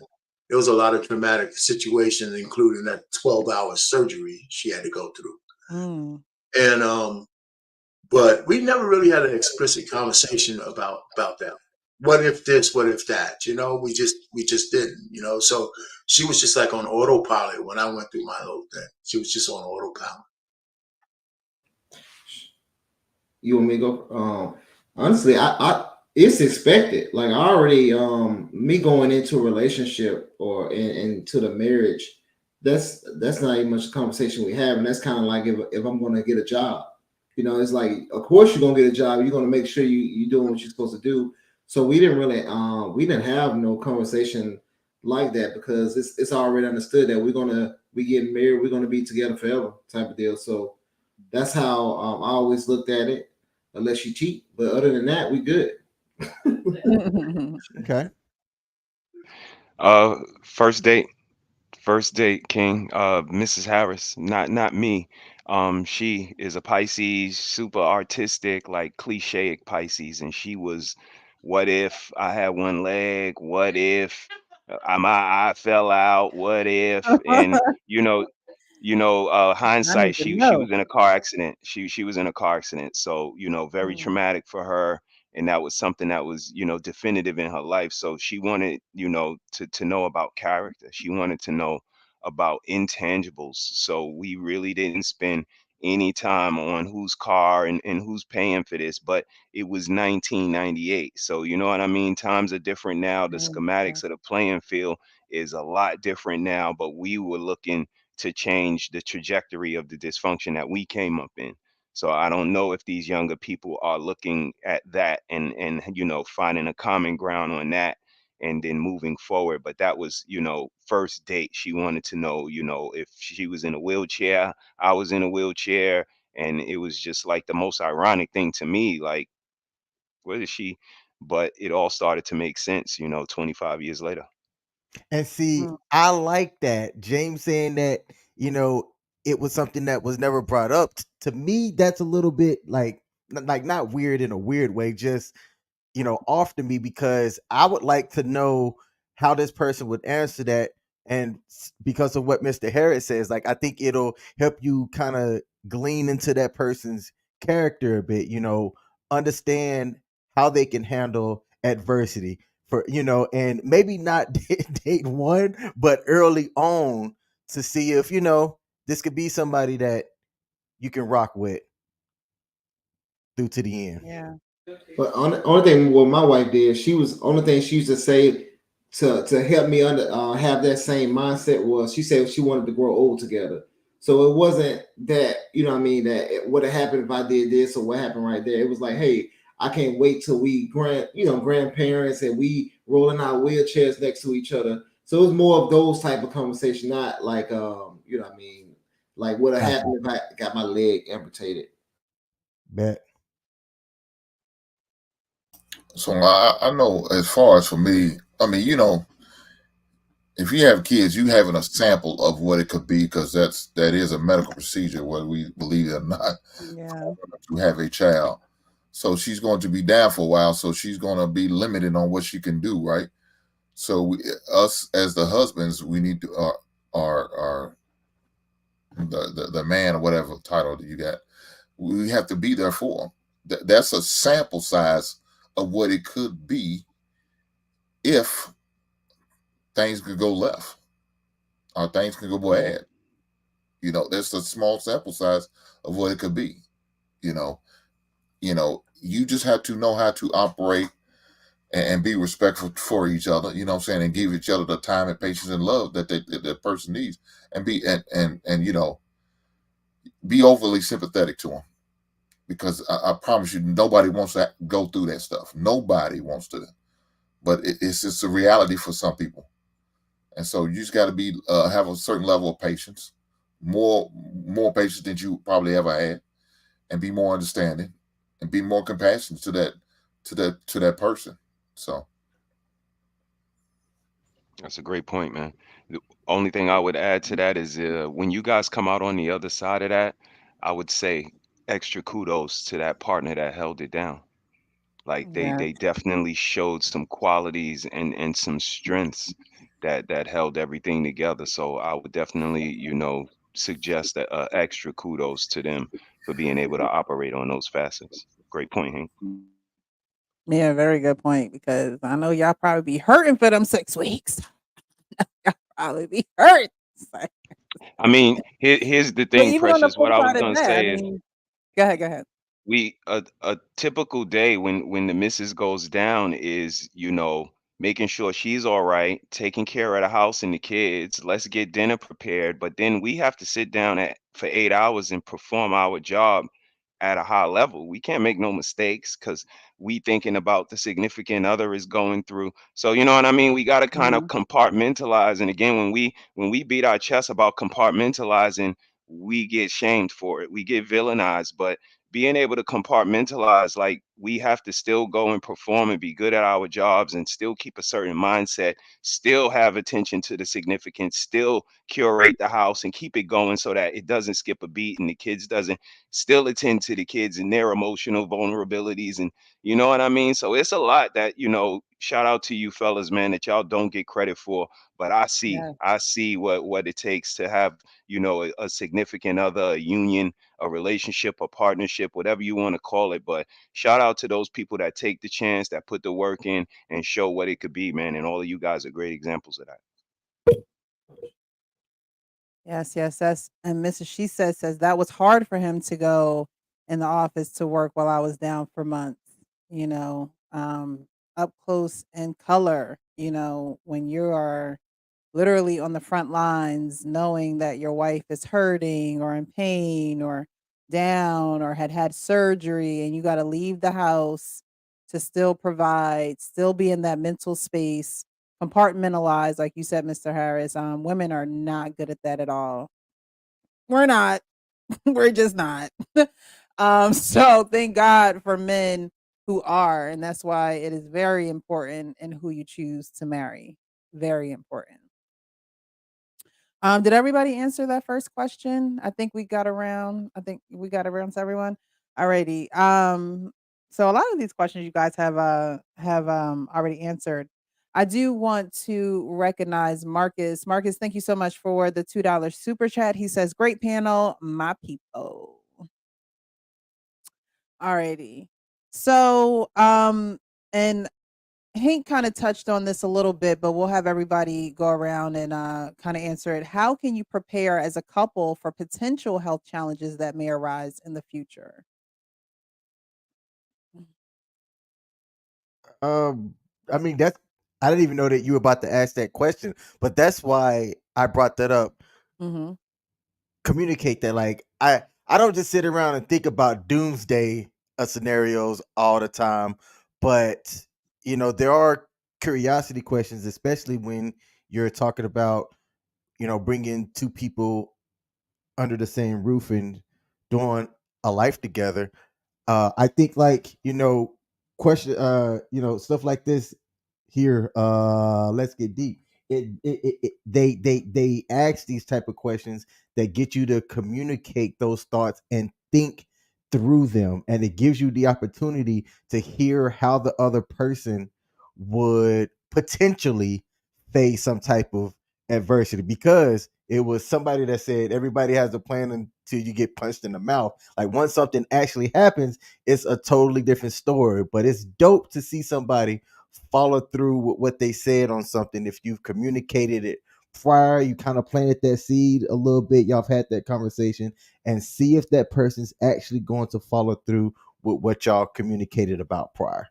There was a lot of traumatic situations, including that 12-hour surgery she had to go through. Mm. And but we never really had an explicit conversation about that. What if this? What if that? We just didn't. So she was just like on autopilot when I went through my whole thing. She was just on autopilot. You want me to go? Honestly, I it's expected. Like I already, me going into a relationship or into the marriage, that's not even much conversation we have, and that's kind of like if I'm going to get a job, it's like of course you're gonna get a job, you're gonna make sure you doing what you're supposed to do. So we didn't really, we didn't have no conversation like that because it's already understood that we getting married, we're gonna be together forever type of deal. So that's how I always looked at it, unless you cheat. But other than that, we good. Okay. First date. First date, King. Mrs. Harris, not me. She is a Pisces, super artistic, like cliche Pisces, and she was, what if I had one leg? What if my eye fell out? What if? And I need hindsight, to she know. was in a car accident. She was in a car accident, so very Mm. traumatic for her, and that was something that was definitive in her life. So she wanted to know about character. She wanted to know about intangibles. So we really didn't spend any time on whose car and who's paying for this, but it was 1998. So you know what I mean? Times are different now. The Yeah. schematics of the playing field is a lot different now, but we were looking to change the trajectory of the dysfunction that we came up in. So I don't know if these younger people are looking at that and finding a common ground on that and then moving forward. But that was, first date. She wanted to know, if she was in a wheelchair, I was in a wheelchair, and it was just like the most ironic thing to me, like, what is she? But it all started to make sense, 25 years later. And see, Mm. I like that. James saying that, it was something that was never brought up. To me, that's a little bit like not weird in a weird way, just off to me because I would like to know how this person would answer that. And because of what Mr. Harris says, like I think it'll help you kind of glean into that person's character a bit, understand how they can handle adversity for, and maybe not date one, but early on to see if, this could be somebody that you can rock with through to the end. Yeah. But only thing what my wife did, she was only thing she used to say to help me have that same mindset was she said she wanted to grow old together. So it wasn't that, you know what I mean, that it would have happened if I did this or what happened right there. It was like, hey, I can't wait till we grandparents and we rolling our wheelchairs next to each other. So it was more of those type of conversation, not like you know what I mean, like what would have happened if I got my leg amputated. Bet. So I know as far as for me, I mean, you know, if you have kids, you having a sample of what it could be, because that is a medical procedure, whether we believe it or not, Yeah. to have a child. So she's going to be down for a while. So she's going to be limited on what she can do, right? So us as the husbands, we need to our the man or whatever title that you got, we have to be there for them. That's a sample size of what it could be if things could go left or things could go bad. You know, that's a small sample size of what it could be. You know, you just have to know how to operate and be respectful for each other. You know what I'm saying, and give each other the time and patience and love that that person needs, and be and you know, be overly sympathetic to them, because I promise you, nobody wants to go through that stuff. Nobody wants to, but it's just a reality for some people. And so you just got to be have a certain level of patience, more patience than you probably ever had, and be more understanding and be more compassionate to that person. So That's a great point, man. The only thing I would add to that is when you guys come out on the other side of that, I would say extra kudos to that partner that held it down. Like Yeah. they definitely showed some qualities and some strengths that held everything together. So I would definitely, you know, suggest that extra kudos to them for being able to operate on those facets. Great point, Hank. Yeah, very good point, because I know y'all probably be hurting for them 6 weeks. Y'all probably be hurt. So I mean, here's the but thing, even on the Precious. What flip I was side of gonna that, I say is mean go ahead, go ahead. we a typical day when the missus goes down is, you know, making sure she's all right, taking care of the house and the kids. Let's get dinner prepared, but then we have to sit down for 8 hours and perform our job at a high level. We can't make no mistakes because we thinking about the significant other is going through. So you know what I mean? We got to kind of Mhm. compartmentalize. And again, when we beat our chest about compartmentalizing, we get shamed for it. We get villainized. But being able to compartmentalize, like we have to still go and perform and be good at our jobs and still keep a certain mindset, still have attention to the significance, still curate the house and keep it going so that it doesn't skip a beat and the kids doesn't, still attend to the kids and their emotional vulnerabilities. And you know what I mean? So it's a lot that, you know, shout out to you fellas, man, that y'all don't get credit for. But Yeah. I see what it takes to have, you know, a significant other, a union, a relationship, a partnership, whatever you want to call it. But shout out to those people that take the chance, that put the work in and show what it could be, man. And all of you guys are great examples of that. Yes, yes, that's and Mrs. She says that was hard for him to go in the office to work while I was down for months, you know, up close in color, you know, when you are literally on the front lines knowing that your wife is hurting or in pain or down or had surgery, and you got to leave the house to still provide, still be in that mental space, compartmentalize, like you said, Mr. Harris. Women are not good at that at all. We're not. We're just not. So thank God for men who are, and that's why it is very important in who you choose to marry. Very important. Did everybody answer that first question? I think we got around to everyone. Alrighty. So a lot of these questions you guys have already answered. I do want to recognize Marcus. Marcus, thank you so much for the $2 super chat. He says, "Great panel, my people." Alrighty. So, and Hank kind of touched on this a little bit, but we'll have everybody go around and kind of answer it. How can you prepare as a couple for potential health challenges that may arise in the future? Um, I mean that's I didn't even know that you were about to ask that question, but that's why I brought that up. Mm-hmm. communicate that. Like I don't just sit around and think about doomsday scenarios all the time, but there are curiosity questions, especially when you're talking about bringing two people under the same roof and doing a life together. I think like question stuff like this here. Let's get deep. They ask these type of questions that get you to communicate those thoughts and think through them, and it gives you the opportunity to hear how the other person would potentially face some type of adversity, because it was somebody that said everybody has a plan until you get punched in the mouth. Like once something actually happens, it's a totally different story. But it's dope to see somebody follow through with what they said on something. If you've communicated it prior, you kind of planted that seed a little bit, y'all have had that conversation, and see if that person's actually going to follow through with what y'all communicated about prior.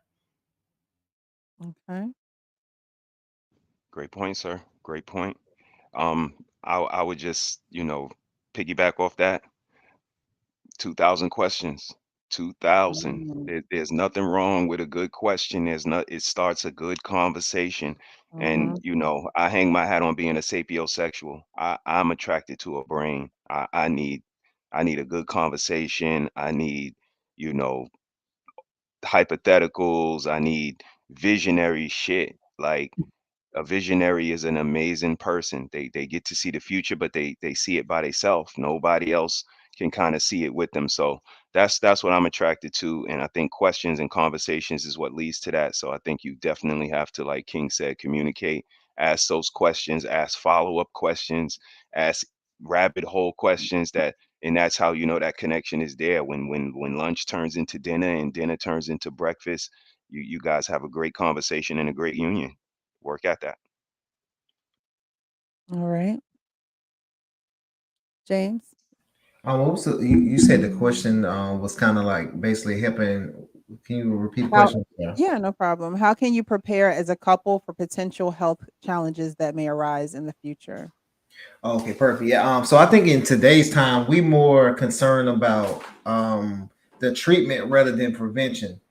Okay. Great point, sir. Great point. I would just, piggyback off that. 2,000 questions. 2,000. Mm. There's nothing wrong with a good question. It starts a good conversation. And, Mhm. I hang my hat on being a sapiosexual. I'm attracted to a brain. I need a good conversation. I need, you know, hypotheticals. I need visionary shit. Like a visionary is an amazing person. They get to see the future, but they see it by themselves. Nobody else can kind of see it with them. So that's what I'm attracted to. And I think questions and conversations is what leads to that. So I think you definitely have to, like King said, communicate, ask those questions, ask follow-up questions, ask rabbit hole questions and that's how you know that connection is there. When lunch turns into dinner and dinner turns into breakfast, you guys have a great conversation and a great union. Work at that. All right. James? Also, you said the question was kind of like basically helping. Can you repeat the How question? Yeah. Yeah, no problem. How can you prepare as a couple for potential health challenges that may arise in the future? Okay, perfect. Yeah. So I think in today's time, we more concerned about the treatment rather than prevention.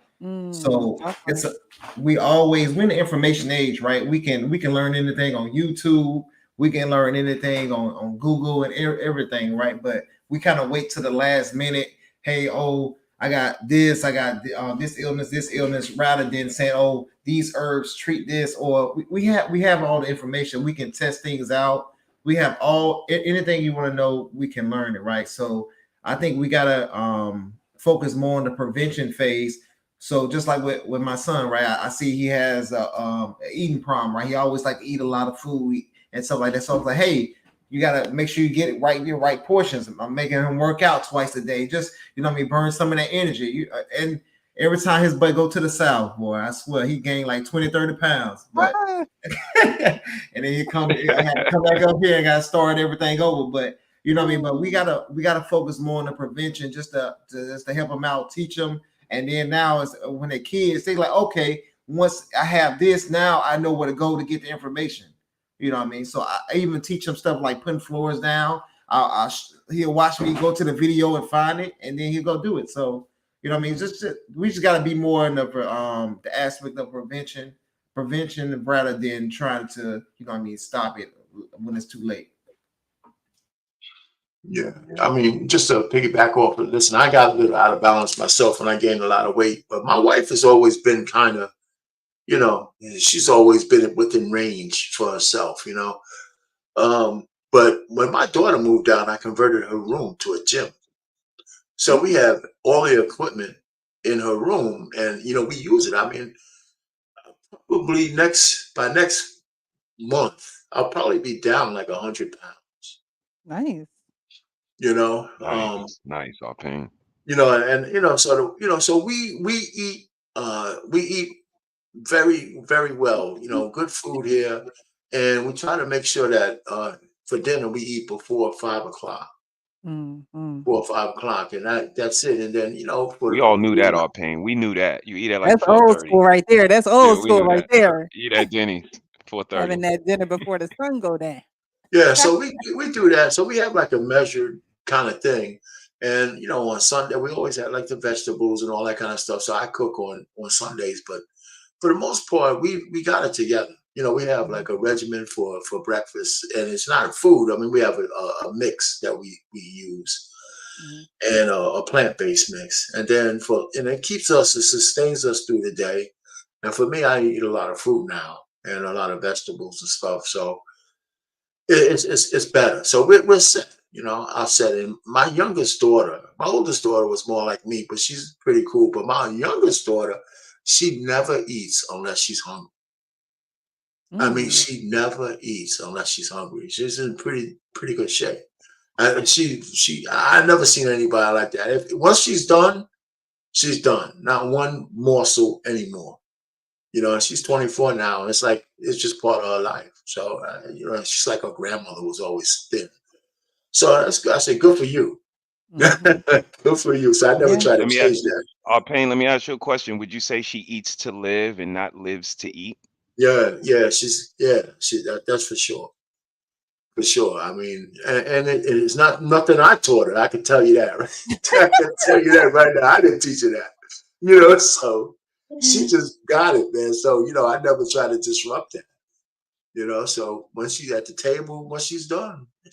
So Okay. we're in the information age, right? We can learn anything on YouTube. We can learn anything on Google and everything, right? But we kind of wait to the last minute. Hey, oh, I got this. I got this illness, rather than saying, oh, these herbs treat this. Or we have all the information. We can test things out. We have anything you want to know. We can learn it, right? So I think we gotta focus more on the prevention phase. So just like with my son, right? I see he has a eating problem, right? He always like to eat a lot of food and stuff like that. So I was like, hey, you gotta make sure you get it right, your right portions. I'm making him work out twice a day, just burn some of that energy. And every time his butt go to the south, boy, I swear he gained like 20, 30 pounds. But Ah, and then I had to come back up here and got to start everything over. But you know what I mean. But we gotta focus more on the prevention, just to help them out, teach them. And then now is when they're kids, they like, okay, once I have this, now I know where to go to get the information. You know what I mean? So I even teach them stuff like putting floors down. He'll watch me go to the video and find it, and then he'll go do it. So you know what I mean? We just got to be more in the aspect of prevention rather than trying to stop it when it's too late. Yeah. I mean, just to piggyback off of, listen, I got a little out of balance myself and I gained a lot of weight, but my wife has always been kind of, she's always been within range for herself. But when my daughter moved out, I converted her room to a gym. So we have all the equipment in her room and, we use it. I mean, probably by next month, I'll probably be down like 100 pounds, nice. you know. Nice, Alpine. So we eat very, very well, good food here. And we try to make sure that for dinner we eat before 5 o'clock, Mm. 4 or 5 o'clock, and that's it. And then, We all knew that, Alpine. We knew that. You eat at like That's old 4:30. school right there. That's Yeah, old we school knew right that. there. Eat at Denny's, Having 4:30. that dinner before the sun go down. yeah, so we do that. So we have like a measured kind of thing. And on Sunday we always had like the vegetables and all that kind of stuff. So I cook on Sundays, but for the most part, we got it together. We have like a regimen for breakfast, and it's not food. I mean, we have a mix that we use, Mhm. and a plant-based mix, and then it sustains us through the day. And for me, I eat a lot of fruit now and a lot of vegetables and stuff. So it's better. So we're set. I said, and my oldest daughter was more like me, but she's pretty cool. But my youngest daughter, she never eats unless she's hungry. I mean, Mm. she never eats unless she's hungry. She's in pretty good shape. I never seen anybody like that. If once she's done. Not one morsel anymore. And she's 24 now, and it's just part of her life. So she's like her grandmother was always thin. So that's good. I say, good for you. Mhm. Good for you. So I never Yeah. try to Let me ask change that. Payne, let me ask you a question. Would you say she eats to live and not lives to eat? Yeah, that's for sure. For sure. I mean, and it's not nothing I taught her. I can tell you that. Right? I can tell you that right now. I didn't teach her that. So she just got it, man. So I never try to disrupt that. So when she's at the table, when she's done. I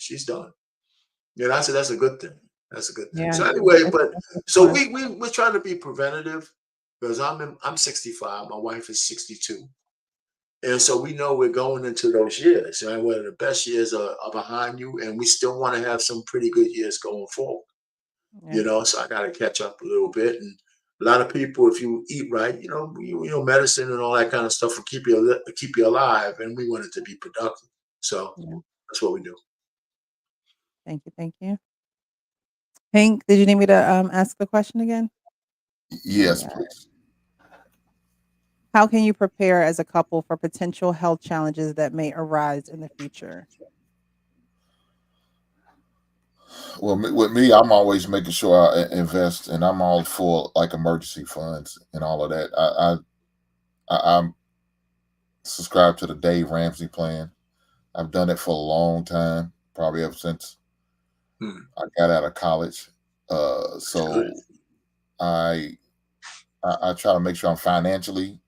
said that's a good thing. That's a good thing. Yeah. So anyway, It's but definitely so fun. we're trying to be preventative because I'm 65. My wife is 62. And so we know we're going into those years, and where the best years are behind you, and we still want to have some pretty good years going forward. Yeah. So I got to catch up a little bit. And a lot of people, if you eat right, medicine and all that kind of stuff will keep you alive, and we want it to be productive. So Yeah. that's what we do. Thank you. Thank you. Pink, did you need me to ask the question again? Yes, Yeah. please. How can you prepare as a couple for potential health challenges that may arise in the future? Well, with me, I'm always making sure I invest, and I'm all for like emergency funds and all of that. I'm subscribed to the Dave Ramsey plan. I've done it for a long time, probably ever since Hmm. I got out of college. That's good. So I try to make sure I'm financially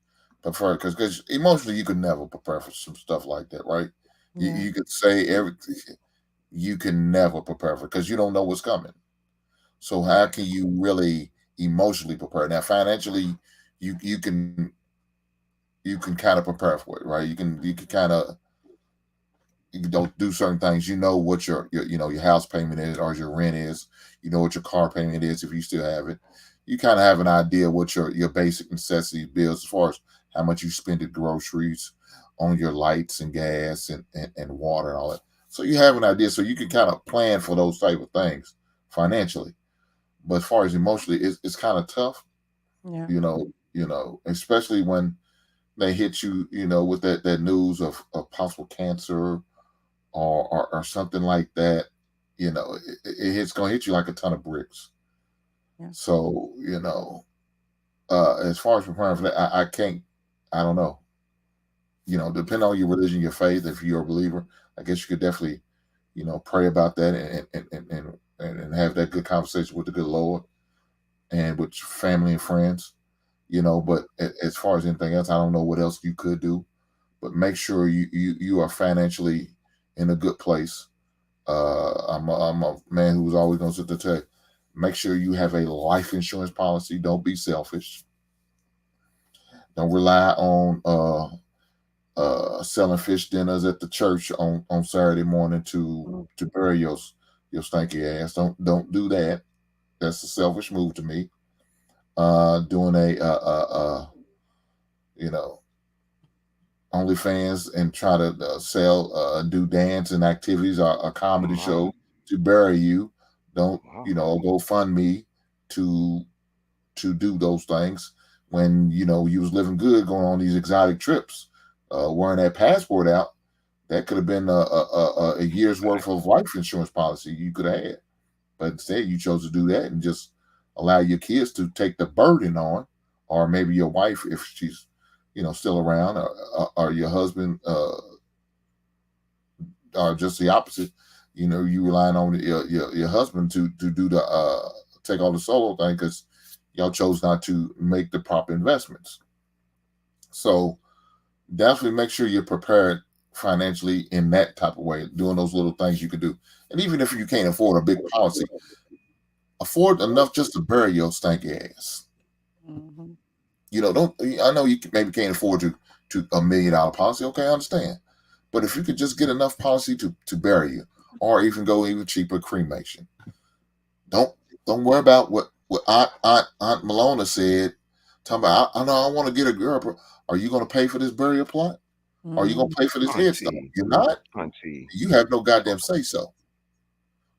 prepared because emotionally you could never prepare for some stuff like that, right? Yeah. You could say everything, you can never prepare for because you don't know what's coming. So how Right. can you really emotionally prepare? Now financially, you can kind of prepare for it, right? You can kind of you don't do certain things. You know what your house payment is or your rent is. You know what your car payment is if you still have it. You kind of have an idea what your basic necessity bills as far as how much you spend at groceries, on your lights and gas and water and all that. So you have an idea, so you can kind of plan for those type of things financially. But as far as emotionally, it's kind of tough, Yeah. especially when they hit you, with that news of possible cancer or something like that. It's going to hit you like a ton of bricks. Yeah. So as far as preparing for that, I can't. I don't know. Depending on your religion, your faith, if you're a believer, I guess you could definitely, pray about that and have that good conversation with the good Lord and with your family and friends. But as far as anything else, I don't know what else you could do. But make sure you are financially in a good place. I'm a man who's always going to sit there tell you, make sure you have a life insurance policy. Don't be selfish. Don't rely on selling fish dinners at the church on Saturday morning to bury your stinky ass. Don't do that. That's a selfish move to me. Doing a you know OnlyFans and try to sell do dance and activities or a Oh comedy my. show to bury you. Don't Wow. go fund me to do those things when you was living good going on these exotic trips, wearing that passport out. That could have been a year's worth of life insurance policy you could have had, but instead you chose to do that and just allow your kids to take the burden on, or maybe your wife if she's still around, or your husband, or just the opposite. you relying on your husband to do the take all the solo thing because y'all chose not to make the proper investments. So definitely make sure you're prepared financially in that type of way, doing those little things you could do. And even if you can't afford a big policy, afford enough just to bury your stanky ass. Mm-hmm. I know you maybe can't afford to $1 million policy. Okay, I understand. But if you could just get enough policy to bury you, or even go even cheaper, cremation. Don't worry about what Aunt Malona said. Talking about, I know I want to get a girl. Are you going to pay for this burial plot? Are you going to pay for this headstone? Auntie, You're not. auntie. You have no goddamn say so.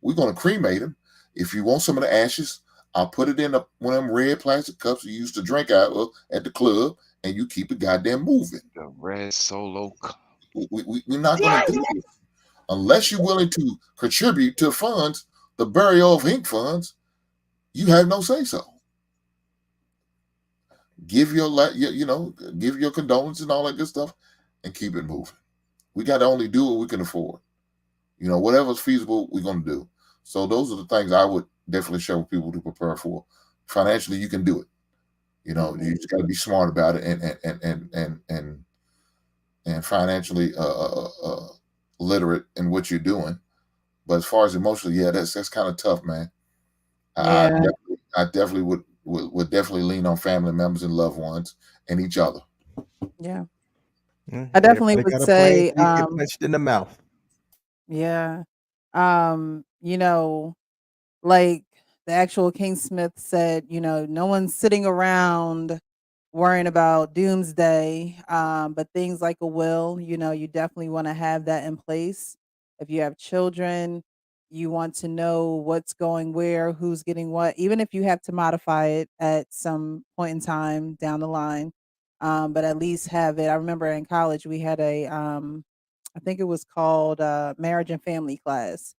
We're going to cremate him. If you want some of the ashes, I'll put it in one of them red plastic cups you used to drink out of at the club, and you keep it goddamn moving. The red solo cup. We're not going to do this. Unless you're willing to contribute to funds, the burial of Hink funds, you have no say so. Give your condolences and all that good stuff, and keep it moving. We got to only do what we can afford. Whatever's feasible, we're going to do. So those are the things I would definitely share with people to prepare for. Financially, you can do it. You just got to be smart about it and financially literate in what you're doing. But as far as emotionally, yeah, that's kind of tough, man. Yeah. I definitely would definitely lean on family members and loved ones and each other. Yeah. I definitely Everybody would got a say, plan, you get punched in the mouth. yeah. Like the actual King Smith said, no one's sitting around worrying about doomsday. But things like a will, you definitely want to have that in place. If you have children, you want to know what's going where, who's getting what, even if you have to modify it at some point in time down the line. But at least have it. I remember in college we had I think it was called marriage and family class.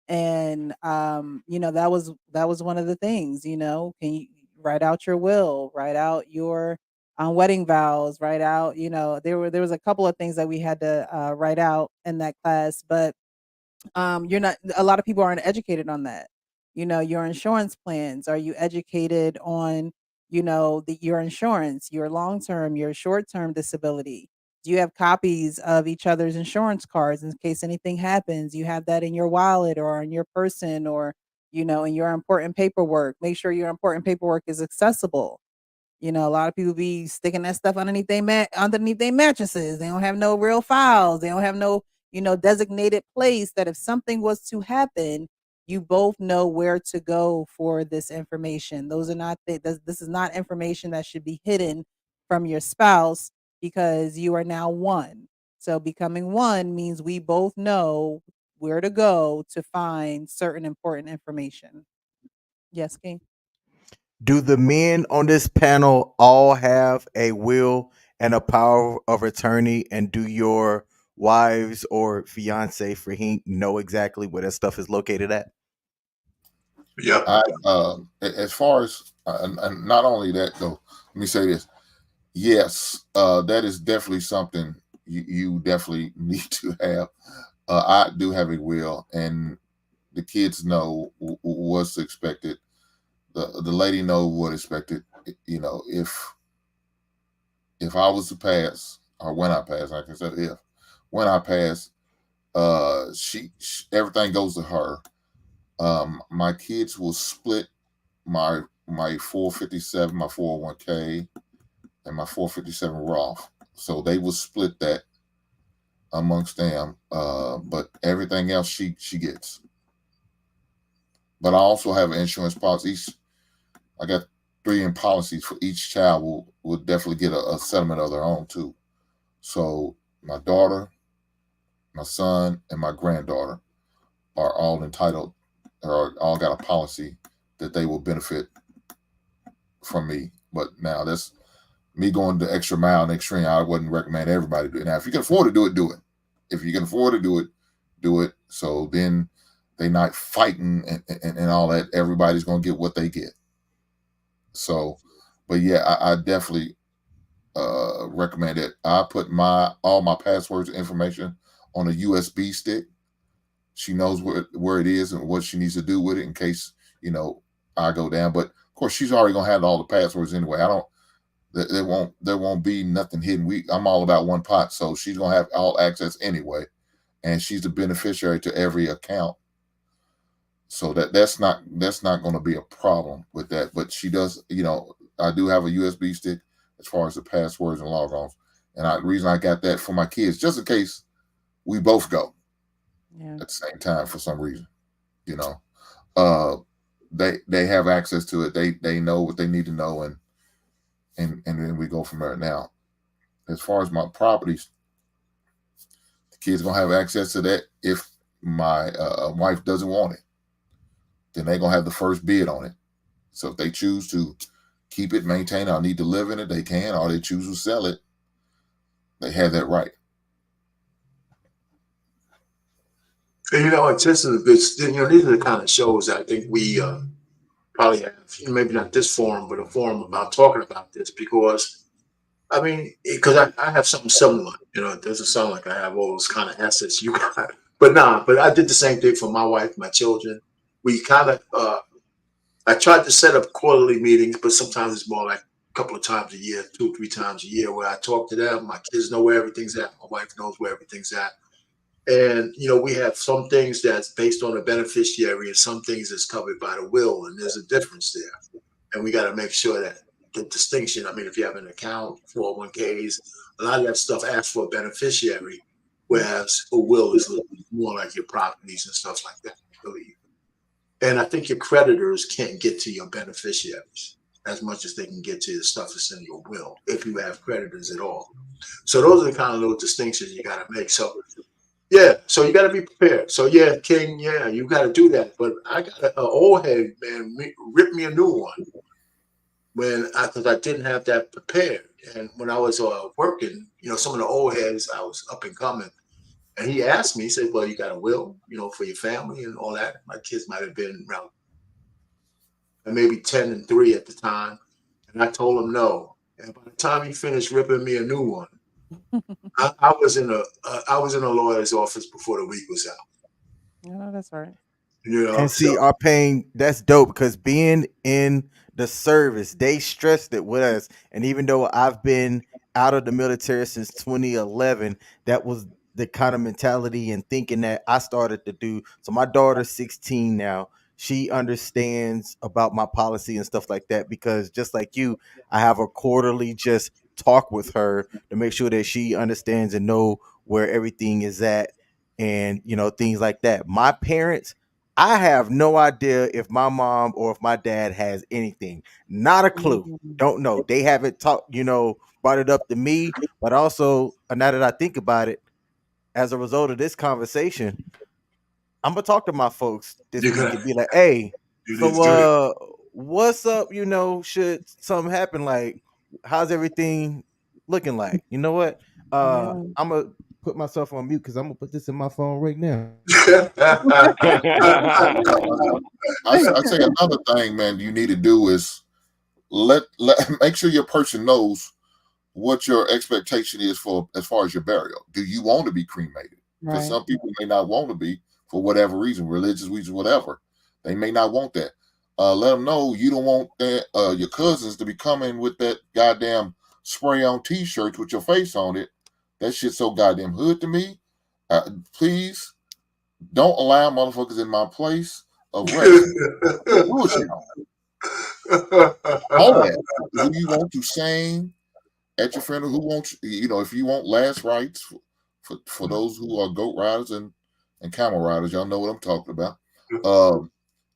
And that was one of the things, can you write out your will, write out your wedding vows, write out, there was a couple of things that we had to write out in that class, but you're not a lot of people aren't educated on that. Your insurance plans, are you educated on, your insurance, your long-term, your short-term disability? Do you have copies of each other's insurance cards in case anything happens? You have that in your wallet or on your person, or in your important paperwork. Make sure your important paperwork is accessible. A lot of people be sticking that stuff underneath their mattresses. They don't have no real files. They don't have no, designated place that if something was to happen, you both know where to go for this information. This is not information that should be hidden from your spouse, because you are now one. So becoming one means we both know where to go to find certain important information. Yes, King. Do the men on this panel all have a will and a power of attorney? And do your wives or fiance for Hink know exactly where that stuff is located at? Yep. As far as and not only that though, let me say this. Yes, that is definitely something you definitely need to have. I do have a will, and the kids know what's expected. The lady know what expected. If I was to pass, or when I pass, like I said, when I pass, she everything goes to her. My kids will split my 457, my 401k, and my 457 Roth. So they will split that amongst them. But everything else she gets. But I also have an insurance policy. I got 3 in policies for each child will definitely get a settlement of their own too. So my daughter, my son, and my granddaughter are all entitled, or all got a policy that they will benefit from me. But now that's me going the extra mile and extreme. I wouldn't recommend everybody do it. Now, if you can afford to do it, do it. If you can afford to do it, do it. So then they not fighting and all that. Everybody's going to get what they get. So, but yeah, I definitely recommend it. I put all my passwords and information on a USB stick. She knows where it is and what she needs to do with it in case, I go down. But of course, she's already gonna have all the passwords anyway. There won't be nothing hidden. I'm all about one pot, so she's gonna have all access anyway, and she's the beneficiary to every account. So that's not going to be a problem with that. But she does, I do have a USB stick as far as the passwords and logons, and the reason I got that for my kids, just in case we both go at the same time for some reason, they have access to it. They know what they need to know, and then we go from there. Now, as far as my properties, the kids gonna have access to that. If my wife doesn't want it, then they're gonna have the first bid on it. So if they choose to keep it, maintain it, or need to live in it, they can, or they choose to sell it, they have that right. And it's just these are the kind of shows I think we probably have, maybe not this forum, but a forum about talking about this, because because I have something similar. It doesn't sound like I have all those kind of assets you got, but I did the same thing for my wife, my children. We kind of, I tried to set up quarterly meetings, but sometimes it's more like a couple of times a year, 2 or 3 times a year, where I talk to them. My kids know where everything's at. My wife knows where everything's at. And, we have some things that's based on a beneficiary and some things that's covered by the will. And there's a difference there. And we got to make sure that the distinction, if you have an account, 401ks, a lot of that stuff asks for a beneficiary, whereas a will is more like your properties and stuff like that, I believe. And I think your creditors can't get to your beneficiaries as much as they can get to the stuff that's in your will, if you have creditors at all. So those are the kind of little distinctions you got to make. So, yeah, so you got to be prepared. So, yeah, King, yeah, you got to do that. But I got an old head, man, rip me a new one because I didn't have that prepared. And when I was working, some of the old heads, I was up and coming. And he asked me, he said, well, you got a will, for your family and all that. My kids might have been around maybe 10 and 3 at the time. And I told him no. And by the time he finished ripping me a new one, I was in a lawyer's office before the week was out. Oh, that's right. And see, our pain, that's dope, because being in the service, they stressed it with us. And even though I've been out of the military since 2011, that was the kind of mentality and thinking that I started to do. So my daughter's 16 now. She understands about my policy and stuff like that, because just like you, I have a quarterly just talk with her to make sure that she understands and know where everything is at, and things like that. My parents, I have no idea if my mom or if my dad has anything. Not a clue. Don't know. They haven't talked, brought it up to me. But also, now that I think about it, as a result of this conversation, I'm gonna talk to my folks this week and be like, "Hey, so what's up? Should something happen? Like, how's everything looking like? You know what? I'm gonna put myself on mute because I'm gonna put this in my phone right now." I say another thing, man, you need to do is make sure your person knows what your expectation is for as far as your burial. Do you want to be cremated? Because some people may not want to be for whatever reason, religious reasons, whatever. They may not want that. Let them know you don't want that your cousins to be coming with that goddamn spray on t-shirts with your face on it. That shit's so goddamn hood to me. Please don't allow motherfuckers in my place of rest. Bullshit. All that. Who you want to sing at your funeral? Who wants, if you want last rites for those who are goat riders and camel riders, y'all know what I'm talking about.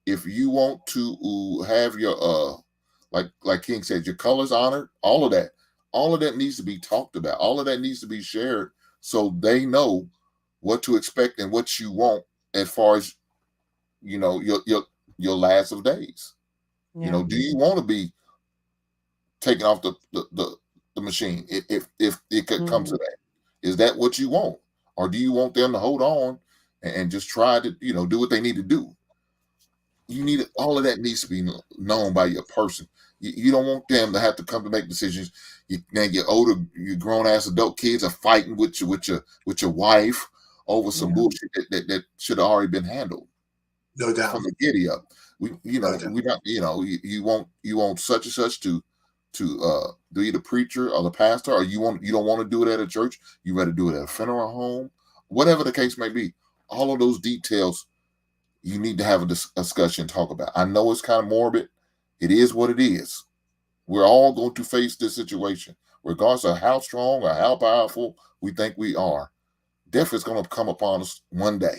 If you want to have your like King said, your colors honored, all of that needs to be talked about. All of that needs to be shared so they know what to expect and what you want as far as your last of days. Yeah. Do you want to be taken off the machine if it could come to that? Is that what you want, or do you want them to hold on and just try to do what they need to do? All of that needs to be known by your person. You don't want them to have to come to make decisions. Your older, your grown ass adult kids are fighting with your wife over some bullshit that should have already been handled No doubt. from the giddy up. We No doubt. we not you want such and such to be the preacher or the pastor, or you don't want to do it at a church. You rather do it at a funeral home, whatever the case may be. All of those details you need to have a discussion, talk about. I know it's kind of morbid. It is what it is. We're all going to face this situation, regardless of how strong or how powerful we think we are. Death is going to come upon us one day.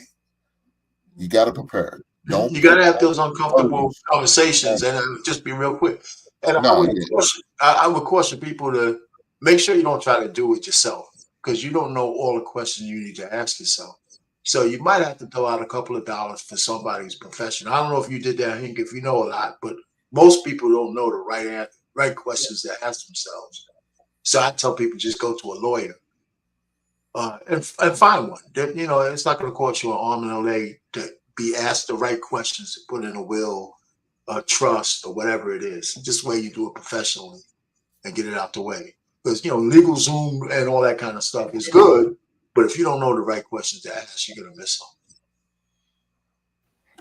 You got to prepare. You got to have those uncomfortable conversations, and just be real quick. And I would caution people to make sure you don't try to do it yourself, because you don't know all the questions you need to ask yourself. So you might have to throw out a couple of dollars for somebody's profession. I don't know if you did that, Hank, if you know a lot, but most people don't know the right questions to ask themselves. So I tell people just go to a lawyer and find one. It's not going to cost you an arm and a leg to be asked the right questions to put in a will, a trust, or whatever it is. Just the way you do it professionally and get it out the way. Because legal Zoom and all that kind of stuff is good, but if you don't know the right questions to ask, you're gonna miss them.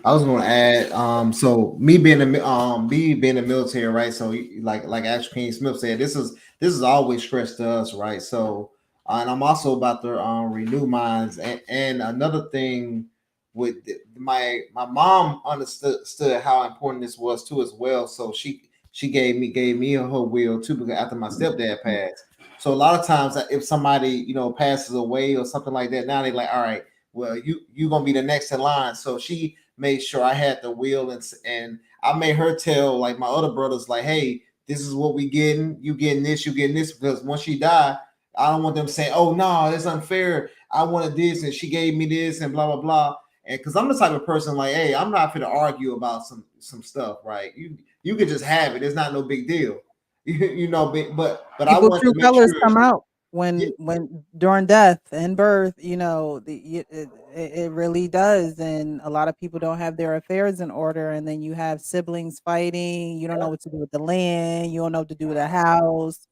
I was going to add, so me being in the military, right? So like Ashley King Smith said, this is always stress to us, right? So, and I'm also about to renew mines. And another thing with my mom understood how important this was too as well. So she gave me her will too, because after my stepdad passed. So a lot of times if somebody passes away or something like that, now they're like, all right, well you gonna be the next in line. So she made sure I had the will, and I made her tell like my other brothers, like, hey, this is what we getting. You getting this, because once she died, I don't want them saying, oh no, it's unfair. I wanted this and she gave me this and blah blah blah. And because I'm the type of person like, hey, I'm not going to argue about some stuff, right? You can just have it. It's not no big deal, But I want true to make colors sure come out when during death and birth. It really does, and a lot of people don't have their affairs in order, and then you have siblings fighting. You don't know what to do with the land. You don't know what to do with the house.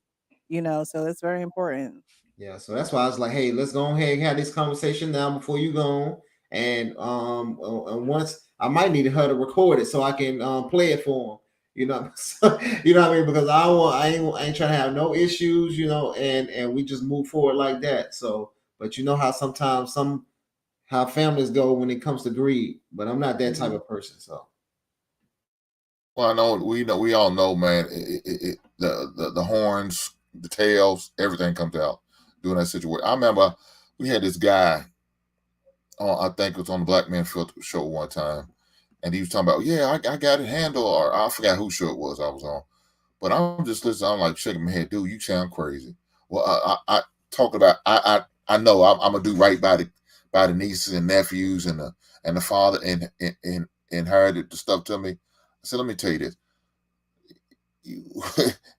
So it's very important. Yeah, so that's why I was like, hey, let's go ahead and have this conversation now before you go. And once I might need her to record it so I can play it for him. You know what I mean? Because I ain't trying to have no issues, and we just move forward like that. So, but you know how sometimes how families go when it comes to greed, but I'm not that type of person. So, well, I know we all know, man. The horns, the tails, everything comes out during that situation. I remember we had this guy I think it was on the Black Man Filter show one time, and he was talking about, yeah, I got it handled, or I forgot who show it was I was on, but I'm just listening. I'm like shaking my head, dude, you sound crazy. Well, I talk about I know I'm gonna do right by the nieces and nephews and the father and inherited the stuff to me. I said, let me tell you this.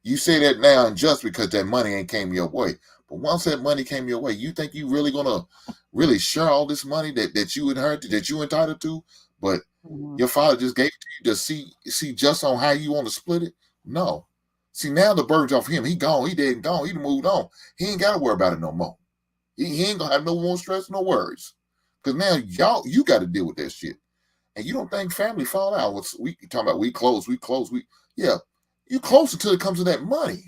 You say that now and just because that money ain't came your way. But once that money came your way, you think you really gonna really share all this money that you inherited, that you entitled to, but your father just gave it to you to see just on how you want to split it? No. See, now the burden's off him. He gone, he dead and gone, he moved on. He ain't gotta worry about it no more. He ain't gonna have no more stress, no worries. Because now you got to deal with that shit. And you don't think family fall out. We talking about we close. Yeah. You close until it comes to that money.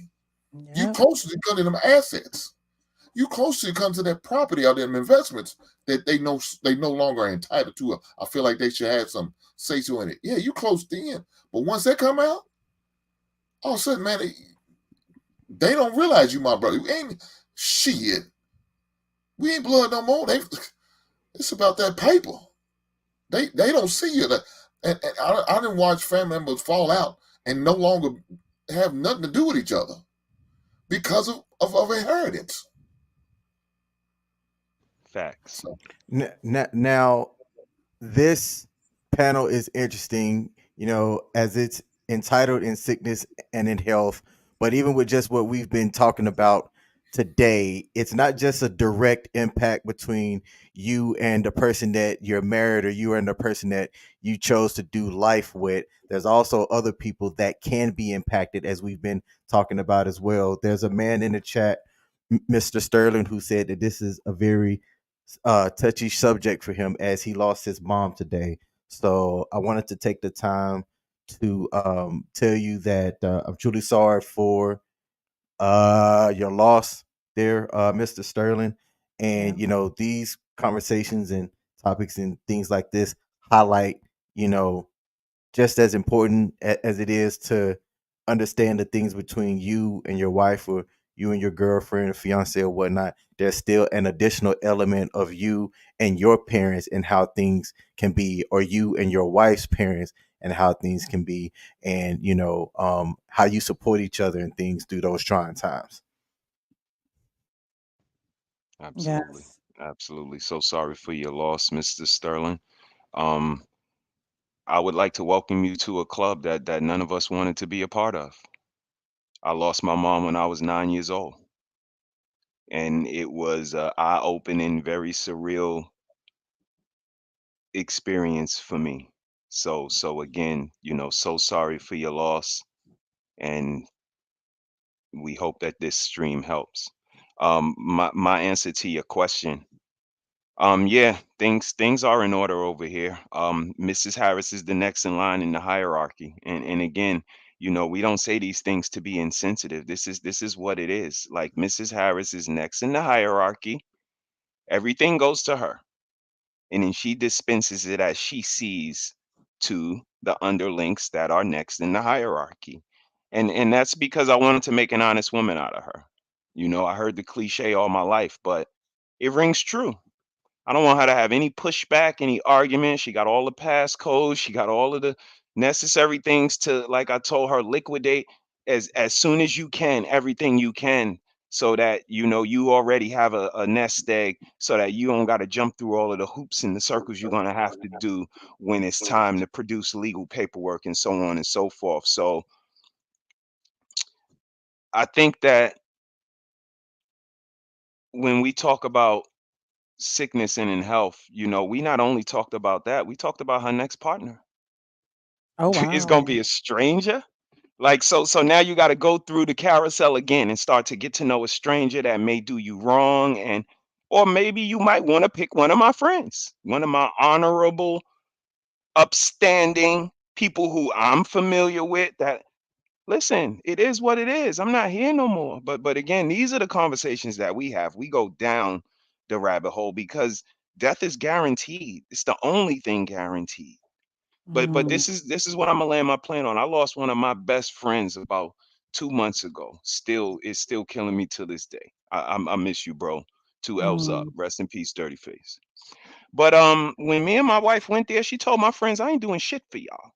You close to it to them assets. You close to it comes to that property or them investments that they no longer are entitled to. I feel like they should have some say so in it. Yeah, you close in. But once they come out, all of a sudden, man, they don't realize you, my brother. You ain't shit. We ain't blood no more. It's about that paper. They don't see you. And I didn't watch family members fall out and no longer have nothing to do with each other because of inheritance. Facts. Now, this panel is interesting, as it's entitled In Sickness and in Health. But even with just what we've been talking about today, it's not just a direct impact between you and the person that you're married or you and the person that you chose to do life with. There's also other people that can be impacted, as we've been talking about as well. There's a man in the chat, Mr. Sterling, who said that this is a very touchy subject for him as he lost his mom today. So I wanted to take the time to tell you that I'm truly sorry for your loss there, Mr. Sterling. And these conversations and topics and things like this highlight, just as important as it is to understand the things between you and your wife, or you and your girlfriend or fiance or whatnot. There's still an additional element of you and your parents and how things can be, or you and your wife's parents and how things can be, and how you support each other and things through those trying times. Absolutely. Yes. Absolutely. So sorry for your loss, Mr. Sterling. Um, I would like to welcome you to a club that none of us wanted to be a part of. I lost my mom when I was 9 years old, and it was a eye-opening, very surreal experience for me. So again, so sorry for your loss, and we hope that this stream helps. My answer to your question, yeah, things are in order over here. Mrs. Harris is the next in line in the hierarchy, and again, we don't say these things to be insensitive. This is what it is. Like, Mrs. Harris is next in the hierarchy. Everything goes to her, and then she dispenses it as she sees to the underlings that are next in the hierarchy. And that's because I wanted to make an honest woman out of her. I heard the cliche all my life, but it rings true. I don't want her to have any pushback, any argument. She got all the passcodes. She got all of the necessary things to, like I told her, liquidate as soon as you can, everything you can, so that you already have a nest egg, so that you don't got to jump through all of the hoops and the circles you're gonna have to do when it's time to produce legal paperwork and so on and so forth. So I think that when we talk about sickness and in health, we not only talked about that, we talked about her next partner. Oh, It's gonna wow. be a stranger. Like, so now you got to go through the carousel again and start to get to know a stranger that may do you wrong, and or maybe you might want to pick one of my friends, one of my honorable, upstanding people who I'm familiar with. That, listen, it is what it is. I'm not here no more. But again, these are the conversations that we have. We go down the rabbit hole because death is guaranteed. It's the only thing guaranteed. But Mm, this is what I'm gonna land my plane on. I lost one of my best friends about 2 months ago. Still, it's still killing me to this day. I miss you, bro. Two L's up. mm, Rest in peace, Dirty Face. But when me and my wife went there, she told my friends, I ain't doing shit for y'all.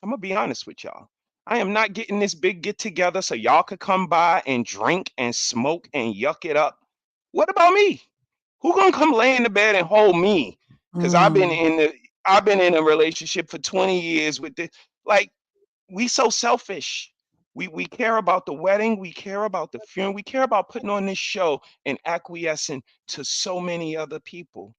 I'm gonna be honest with y'all. I am not getting this big get together so y'all could come by and drink and smoke and yuck it up. What about me? Who gonna come lay in the bed and hold me? Because mm, I've been in a relationship for 20 years with this. Like, we so selfish. We care about the wedding, we care about the funeral, we care about putting on this show and acquiescing to so many other people.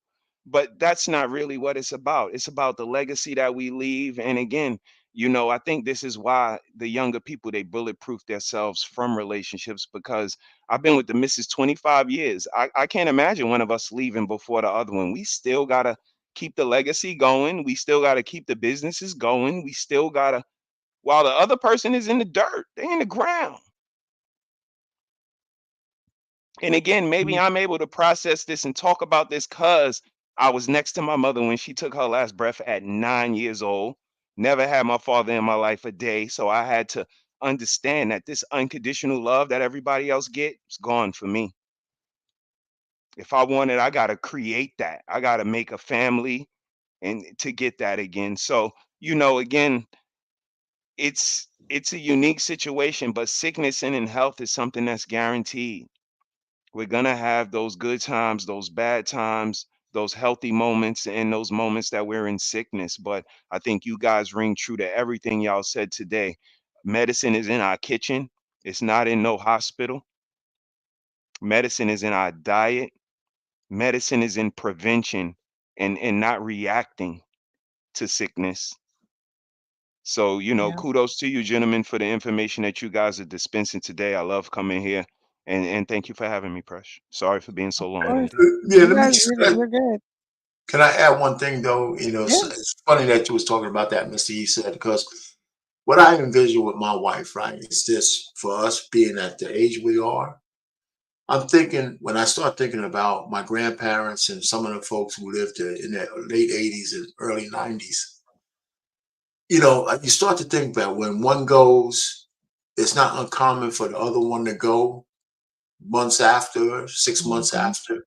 But that's not really what it's about. It's about the legacy that we leave. And again, I think this is why the younger people, they bulletproof themselves from relationships, because I've been with the missus 25 years. I can't imagine one of us leaving before the other one. We still gotta keep the legacy going. We still gotta keep the businesses going. We still gotta, while the other person is in the dirt, they in the ground. And again, maybe mm. I'm able to process this and talk about this because I was next to my mother when she took her last breath at 9 years old. Never had my father in my life a day. So I had to understand that this unconditional love that everybody else get is gone for me. If I want it, I gotta create that. I gotta make a family and to get that again. So, again, it's a unique situation, but sickness and in health is something that's guaranteed. We're gonna have those good times, those bad times, those healthy moments, and those moments that we're in sickness. But I think you guys ring true to everything y'all said today. Medicine is in our kitchen. It's not in no hospital. Medicine is in our diet. Medicine is in prevention and not reacting to sickness. So, Yeah. kudos to you, gentlemen, for the information that you guys are dispensing today. I love coming here. And thank you for having me, Presh. Sorry for being so Of course. long-winded. Yeah, You let me. guys, you're good. Can I add one thing though? Yeah. It's funny that you was talking about that, Mr. E said, because what I envision with my wife, right, is this for us being at the age we are. I'm thinking when I start thinking about my grandparents and some of the folks who lived in the late 80s and early 90s, you start to think that when one goes, it's not uncommon for the other one to go months after, 6 months Mhm. after.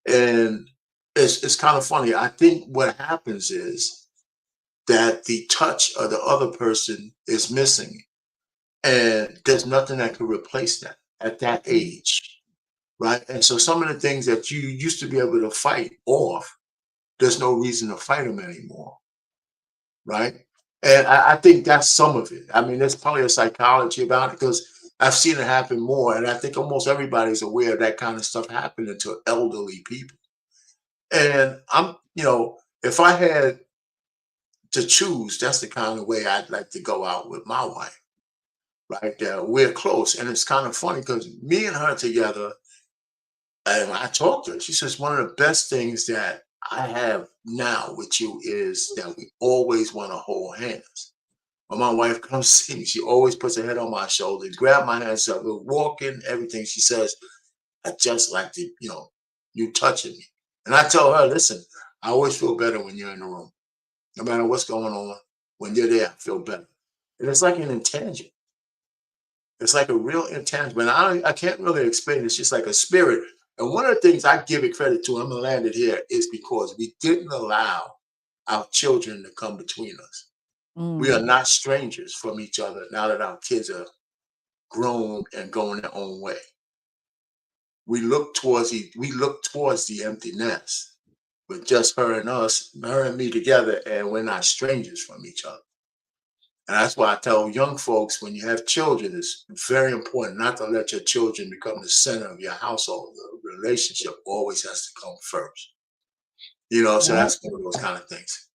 And it's kind of funny. I think what happens is that the touch of the other person is missing, and there's nothing that can replace that at that Mm. age, right? And so some of the things that you used to be able to fight off, there's no reason to fight them anymore, right? And I think that's some of it. I mean, there's probably a psychology about it because I've seen it happen more, and I think almost everybody's aware of that kind of stuff happening to elderly people. And if I had to choose, that's the kind of way I'd like to go out with my wife, right? We're close, and it's kind of funny because me and her together, and I talked to her. She says one of the best things that I have now with you is that we always want to hold hands. When my wife comes to see me, she always puts her head on my shoulder, grab my hands up, we're walking, everything. She says, I just like to, you touching me. And I tell her, listen, I always feel better when you're in the room. No matter what's going on, when you're there, I feel better. And it's like an intangible. It's like a real intangible. And I can't really explain it. It's just like a spirit. And one of the things I give it credit to, I'm going to land it here, is because we didn't allow our children to come between us. We are Mm. not strangers from each other now that our kids are grown and going their own way. We look towards the empty nest with just her and me together, and we're not strangers from each other. And that's why I tell young folks when you have children, it's very important not to let your children become the center of your household. The relationship always has to come first. So Yeah. that's one of those kind of things.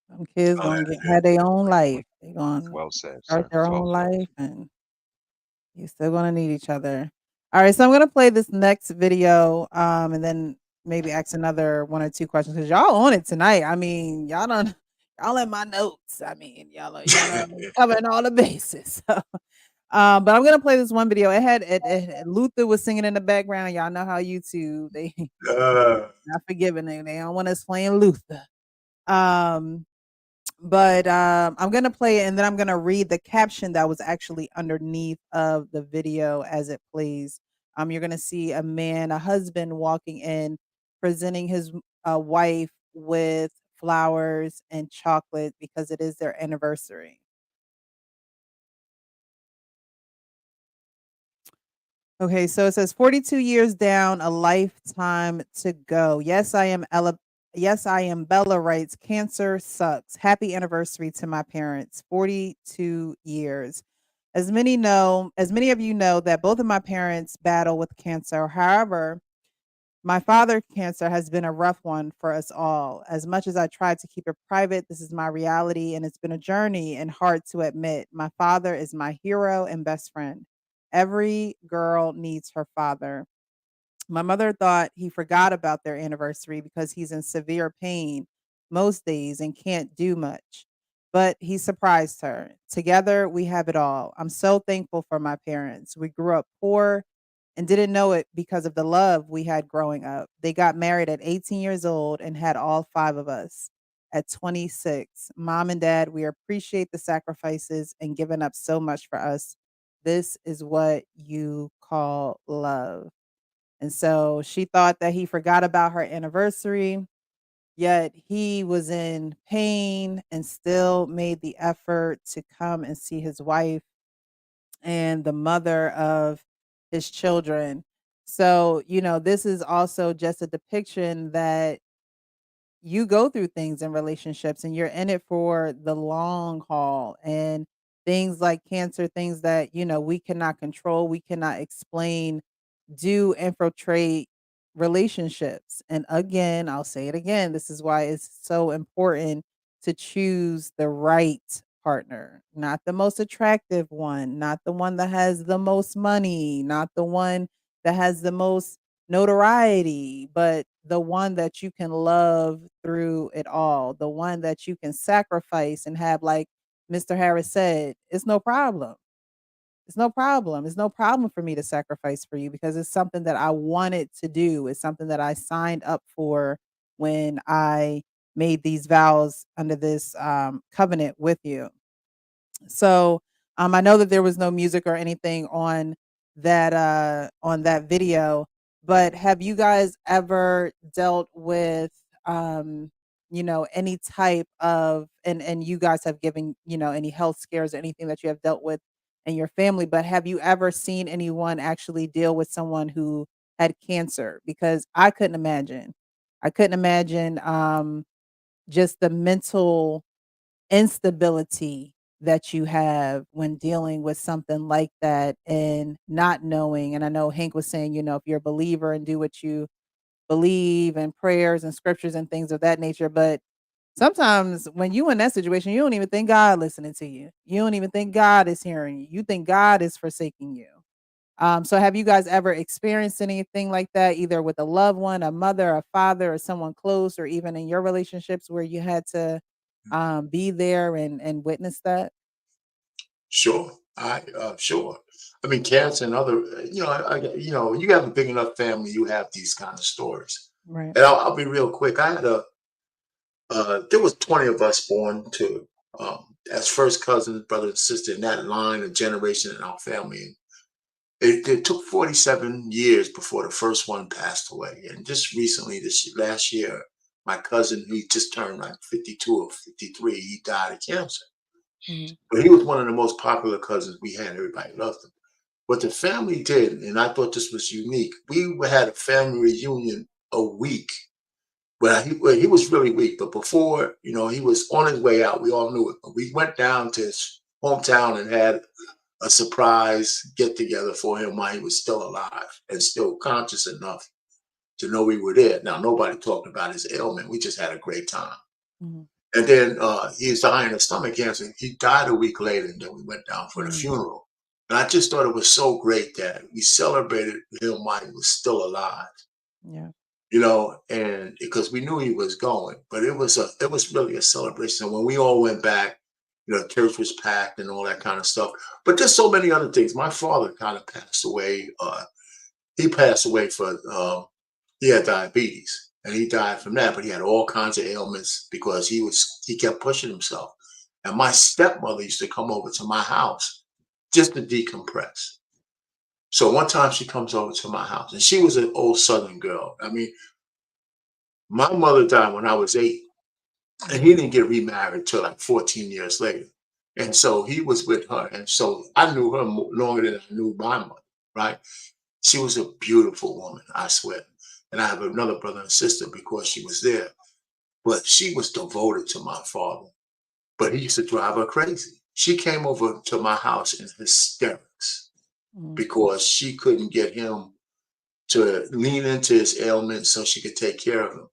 Some kids I'll gonna land get it have there. their own life. They're gonna Well said, start sir. their Well own said. life, and you're still gonna need each other. All right, so I'm gonna play this next video, and then maybe ask another one or two questions because y'all on it tonight. I mean, y'all in my notes. I mean, y'all are covering all the bases. So, but I'm gonna play this one video. Luther was singing in the background. Y'all know how YouTube they Uh, not forgiving. They don't want us playing Luther. Um, but I'm gonna play it and then I'm gonna read the caption that was actually underneath of the video as it plays. You're gonna see a husband walking in, presenting his wife with flowers and chocolate because it is their anniversary. Okay, so it says 42 years down, a lifetime to go. Yes, I am Bella writes, cancer sucks. Happy anniversary to my parents. 42 years. As many of you know that both of my parents battle with cancer. However, my father's cancer has been a rough one for us all. As much as I tried to keep it private, this is my reality, and it's been a journey and hard to admit. My father is my hero and best friend. Every girl needs her father. My mother thought he forgot about their anniversary because he's in severe pain most days and can't do much. But he surprised her. Together, we have it all. I'm so thankful for my parents. We grew up poor and didn't know it because of the love we had growing up. They got married at 18 years old and had all five of us at 26. Mom and dad, we appreciate the sacrifices and giving up so much for us. This is what you call love. And so she thought that he forgot about her anniversary, yet he was in pain and still made the effort to come and see his wife and the mother of his children. So, this is also just a depiction that you go through things in relationships and you're in it for the long haul, and things like cancer, things that, we cannot control, we cannot explain, do infiltrate relationships. And again, I'll say it again, this is why it's so important to choose the right partner, not the most attractive one, not the one that has the most money, not the one that has the most notoriety, but the one that you can love through it all, the one that you can sacrifice and have, like Mr. Harris said, it's no problem. It's no problem. It's no problem for me to sacrifice for you because it's something that I wanted to do. It's something that I signed up for when I made these vows under this covenant with you. So, I know that there was no music or anything on that video, but have you guys ever dealt with, any type of and you guys have given, any health scares or anything that you have dealt with in your family, but have you ever seen anyone actually deal with someone who had cancer? Because I couldn't imagine. I couldn't imagine, just the mental instability that you have when dealing with something like that and not knowing. And I know Hank was saying, if you're a believer and do what you believe and prayers and scriptures and things of that nature, but sometimes when you in that situation, you don't even think God listening to you. You don't even think God is hearing you. You think God is forsaking you. So have you guys ever experienced anything like that, either with a loved one, a mother, a father, or someone close, or even in your relationships where you had to be there and witness that? Sure. Sure. I mean, cats and other, you have a big enough family, you have these kind of stories. Right. And I'll be real quick. There was 20 of us born to, as first cousins, brother and sister in that line of generation in our family. And it took 47 years before the first one passed away. And just recently, last year, my cousin, he just turned like 52 or 53, he died of cancer. Mhm. But he was one of the most popular cousins we had. Everybody loved him. What the family did, and I thought this was unique, we had a family reunion a week. Well, he was really weak, but before, he was on his way out. We all knew it. But we went down to his hometown and had a surprise get together for him while he was still alive and still conscious enough to know we were there. Now, nobody talked about his ailment. We just had a great time. Mhm. And then he was dying of stomach cancer. He died a week later, and then we went down for the Mm. funeral. And I just thought it was so great that we celebrated him while he was still alive, Yeah. and because we knew he was going, but it was really a celebration. And when we all went back, church was packed and all that kind of stuff. But there's so many other things. My father kind of passed away. He passed away he had diabetes and he died from that, but he had all kinds of ailments because he kept pushing himself. And my stepmother used to come over to my house just to decompress. So one time she comes over to my house and she was an old Southern girl. I mean, my mother died when I was 8, and he didn't get remarried till like 14 years later. And so he was with her. And so I knew her longer than I knew my mother, right? She was a beautiful woman, I swear. And I have another brother and sister because she was there. But she was devoted to my father. But he used to drive her crazy. She came over to my house in hysterics Mm. because she couldn't get him to lean into his ailments so she could take care of him.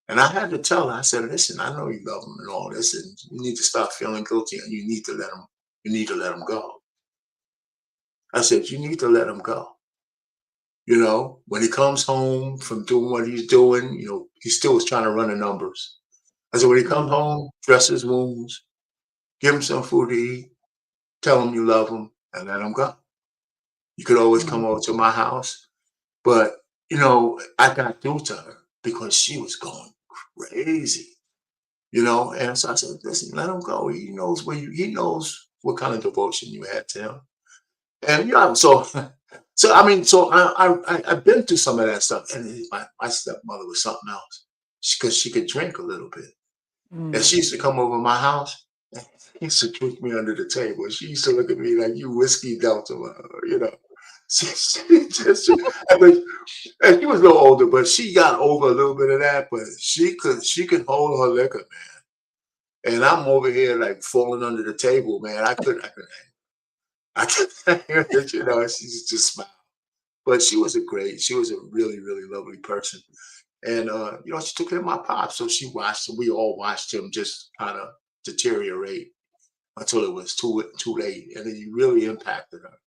And I had to tell her, I said, listen, I know you love him and all this, and you need to stop feeling guilty and you need to let him go. I said, you need to let him go. When he comes home from doing what he's doing, he still was trying to run the numbers. I said, when he comes Mm. home, dress his wounds, give him some food to eat, tell him you love him, and let him go. You could always Mm. come over to my house. But, I got through to her because she was going crazy. And so I said, listen, let him go. He knows what kind of devotion you had to him. And so I mean, so I've been through some of that stuff. And my stepmother was something else because she could drink a little bit. And Mm. she used to come over my house and she used to drink me under the table. She used to look at me like, you whiskey delta, She just, and she was a little older, but she got over a little bit of that. But she could hold her liquor, and I'm over here like falling under the table, man. I couldn't, she's just smile. But she was a really, really lovely person. And, she took care of my pops. So we all watched him just kind of deteriorate until it was too late, and it really impacted her.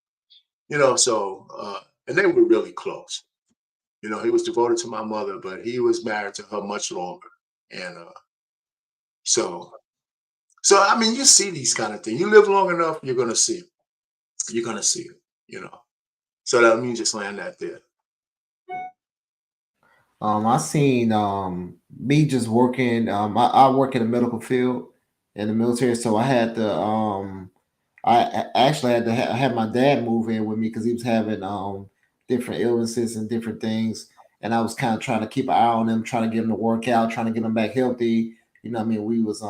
You know, so and they were really close. You know, he was devoted to my mother, but he was married to her much longer, and so so I mean, you see these kind of things. You live long enough, you're gonna see it. You're gonna see it. You know, so let me just land that there. I seen me just working. I work in the medical field in the military, so I had to I actually had to have my dad move in with me because he was having different illnesses and different things, and I was kind of trying to keep an eye on him, trying to get him to work out, trying to get him back healthy. You know, what I mean, we was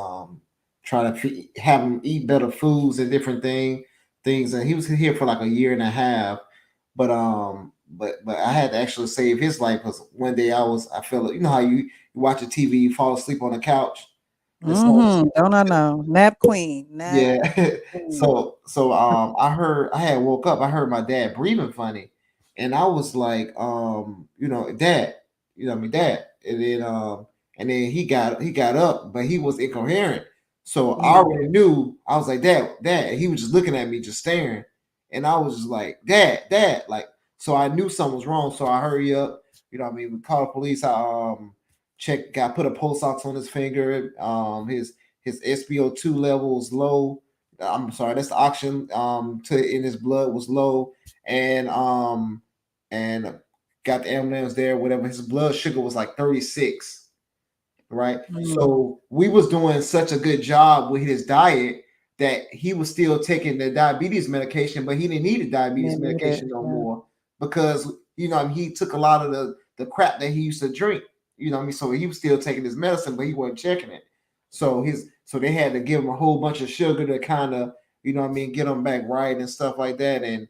trying to have him eat better foods and different things, and he was here for like a year and a half, but I had to actually save his life because one day I fell. You know how you watch a TV, you fall asleep on the couch. And so Don't I know? Nap queen. Nap yeah. queen. I had woke up, I heard my dad breathing funny. And I was like, Dad, you know what I mean, Dad. And then he got up, but he was incoherent. So I already knew. I was like, Dad, Dad. And he was just looking at me, just staring. And I was just like, Dad, Dad. Like, so I knew something was wrong. So I hurry up, you know what I mean? We called the police. I put a pulse ox on his finger. His SpO2 level was low. I'm sorry, that's the oxygen in his blood was low, and got the ambulance there, whatever. His blood sugar was like 36, right? So we was doing such a good job with his diet that he was still taking the diabetes medication, but he didn't need the diabetes medication no more because he took a lot of the crap that he used to drink. You know what I mean? So he was still taking his medicine, but he wasn't checking it. So they had to give him a whole bunch of sugar to kind of, get him back right and stuff like that. And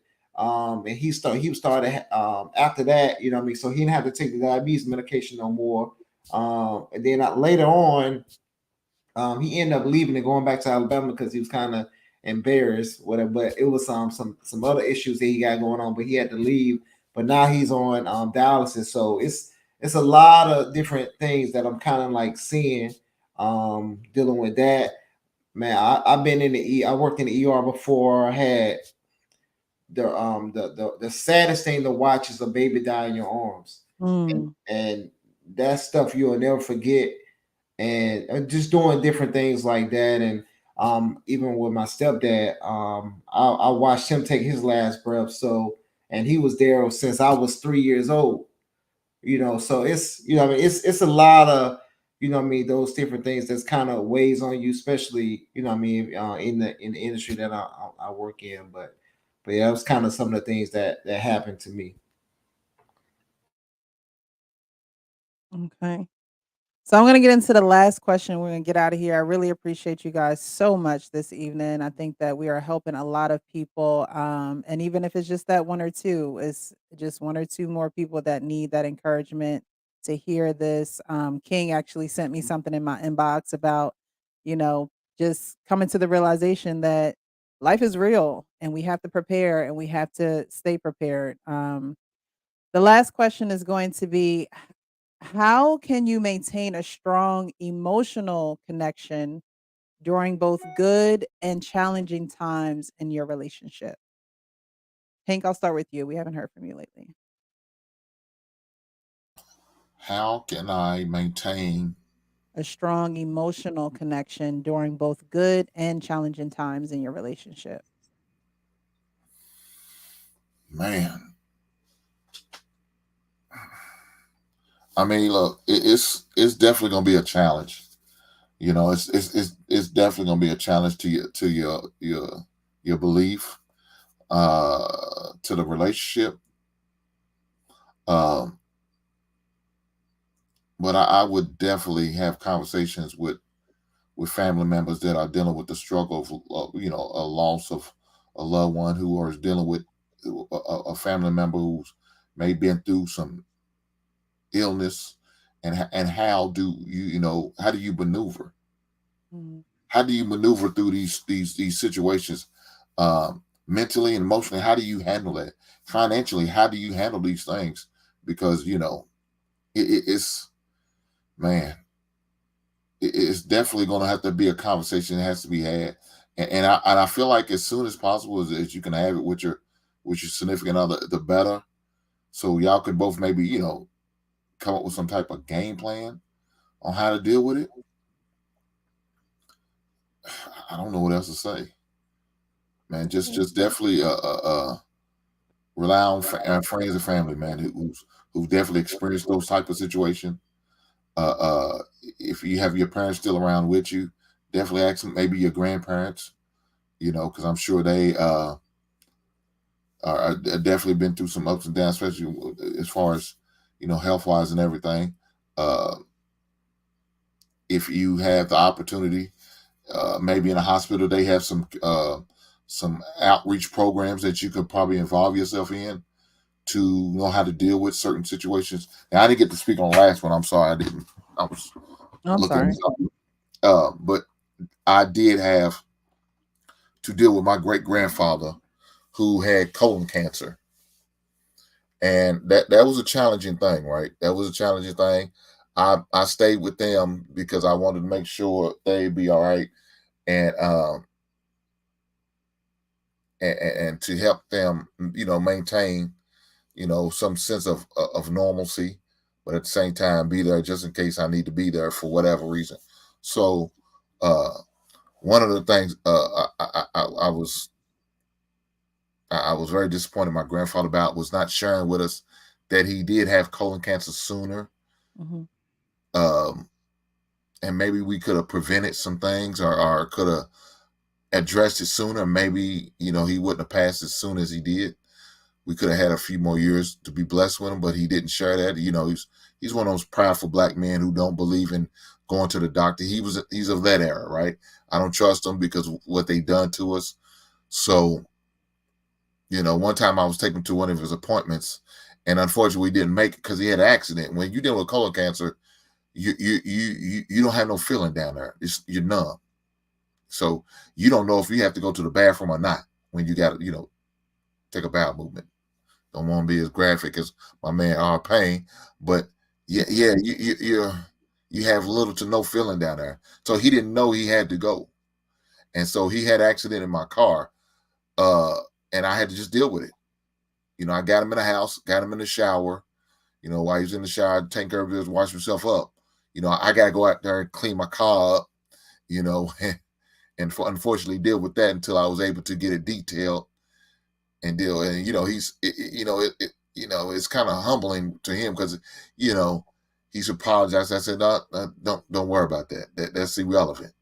he started after that, so he didn't have to take the diabetes medication no more. And then later on, he ended up leaving and going back to Alabama because he was kind of embarrassed, whatever. But it was some other issues that he got going on, but he had to leave. But now he's on dialysis, so it's a lot of different things that I'm kind of like seeing, dealing with that. Man, I've been I worked in the ER before. I had the saddest thing to watch is a baby die in your arms, and that stuff you'll never forget. And just doing different things like that, and even with my stepdad, I watched him take his last breath. So, and he was there since I was 3 years old. So it's it's a lot of those different things that's kind of weighs on you, especially in the industry that I work in. But yeah, it was kind of some of the things that happened to me. Okay. So I'm going to get into the last question. We're going to get out of here. I really appreciate you guys so much this evening. I think that we are helping a lot of people. And even if it's just that one or two, it's just one or two more people that need that encouragement to hear this. King actually sent me something in my inbox about, you know, just coming to the realization that life is real and we have to prepare and we have to stay prepared. The last question is going to be, how can you maintain a strong emotional connection during both good and challenging times in your relationship? Hank, I'll start with you. We haven't heard from you lately. How can I maintain? A strong emotional connection during both good and challenging times in your relationship. Man, I mean, look, it's definitely going to be a challenge. It's definitely going to be a challenge to your belief, to the relationship. Um, but I would definitely have conversations with family members that are dealing with the struggle of a loss of a loved one, who is dealing with a family member who's may been through some illness, and how do how do you maneuver? How do you maneuver through these situations, mentally and emotionally? How do you handle that? Financially, how do you handle these things? Because it's man, it's definitely going to have to be a conversation that has to be had, And I feel like as soon as possible as you can have it with your significant other, the better. So y'all could both maybe, come up with some type of game plan on how to deal with it. I don't know what else to say, man. Just definitely rely on friends and family, man, who've definitely experienced those type of situations. If you have your parents still around with you, definitely ask them, maybe your grandparents, because I'm sure they are definitely been through some ups and downs, especially as far as health wise and everything. If you have the opportunity, maybe in a hospital they have some outreach programs that you could probably involve yourself in to know how to deal with certain situations. And I didn't get to speak on the last one. I'm sorry, I didn't. I was I'm looking sorry. up. But I did have to deal with my great grandfather who had colon cancer. And that was a challenging thing, right? That was a challenging thing. I stayed with them because I wanted to make sure they'd be all right, and and to help them, maintain, some sense of normalcy, but at the same time be there just in case I need to be there for whatever reason. So, one of the things I was very disappointed my grandfather about was not sharing with us that he did have colon cancer sooner. Mhm. And maybe we could have prevented some things or could have addressed it sooner. Maybe, he wouldn't have passed as soon as he did. We could have had a few more years to be blessed with him, but he didn't share that. He's one of those prideful black men who don't believe in going to the doctor. He's of that era, right? I don't trust him because of what they done to us. So, one time I was taken to one of his appointments, and unfortunately we didn't make it because he had an accident. When you're dealing with colon cancer, you don't have no feeling down there. You're numb. So you don't know if you have to go to the bathroom or not when you got to, take a bowel movement. Don't want to be as graphic as my man R. Payne, but yeah, you have little to no feeling down there. So he didn't know he had to go, and so he had an accident in my car, and I had to just deal with it. I got him in the house, got him in the shower. While he was in the shower, taking care of his, wash himself up. I got to go out there and clean my car up. And unfortunately deal with that until I was able to get it detailed and deal. And it's kind of humbling to him because he's apologized. I said, no, don't worry about that. That's irrelevant.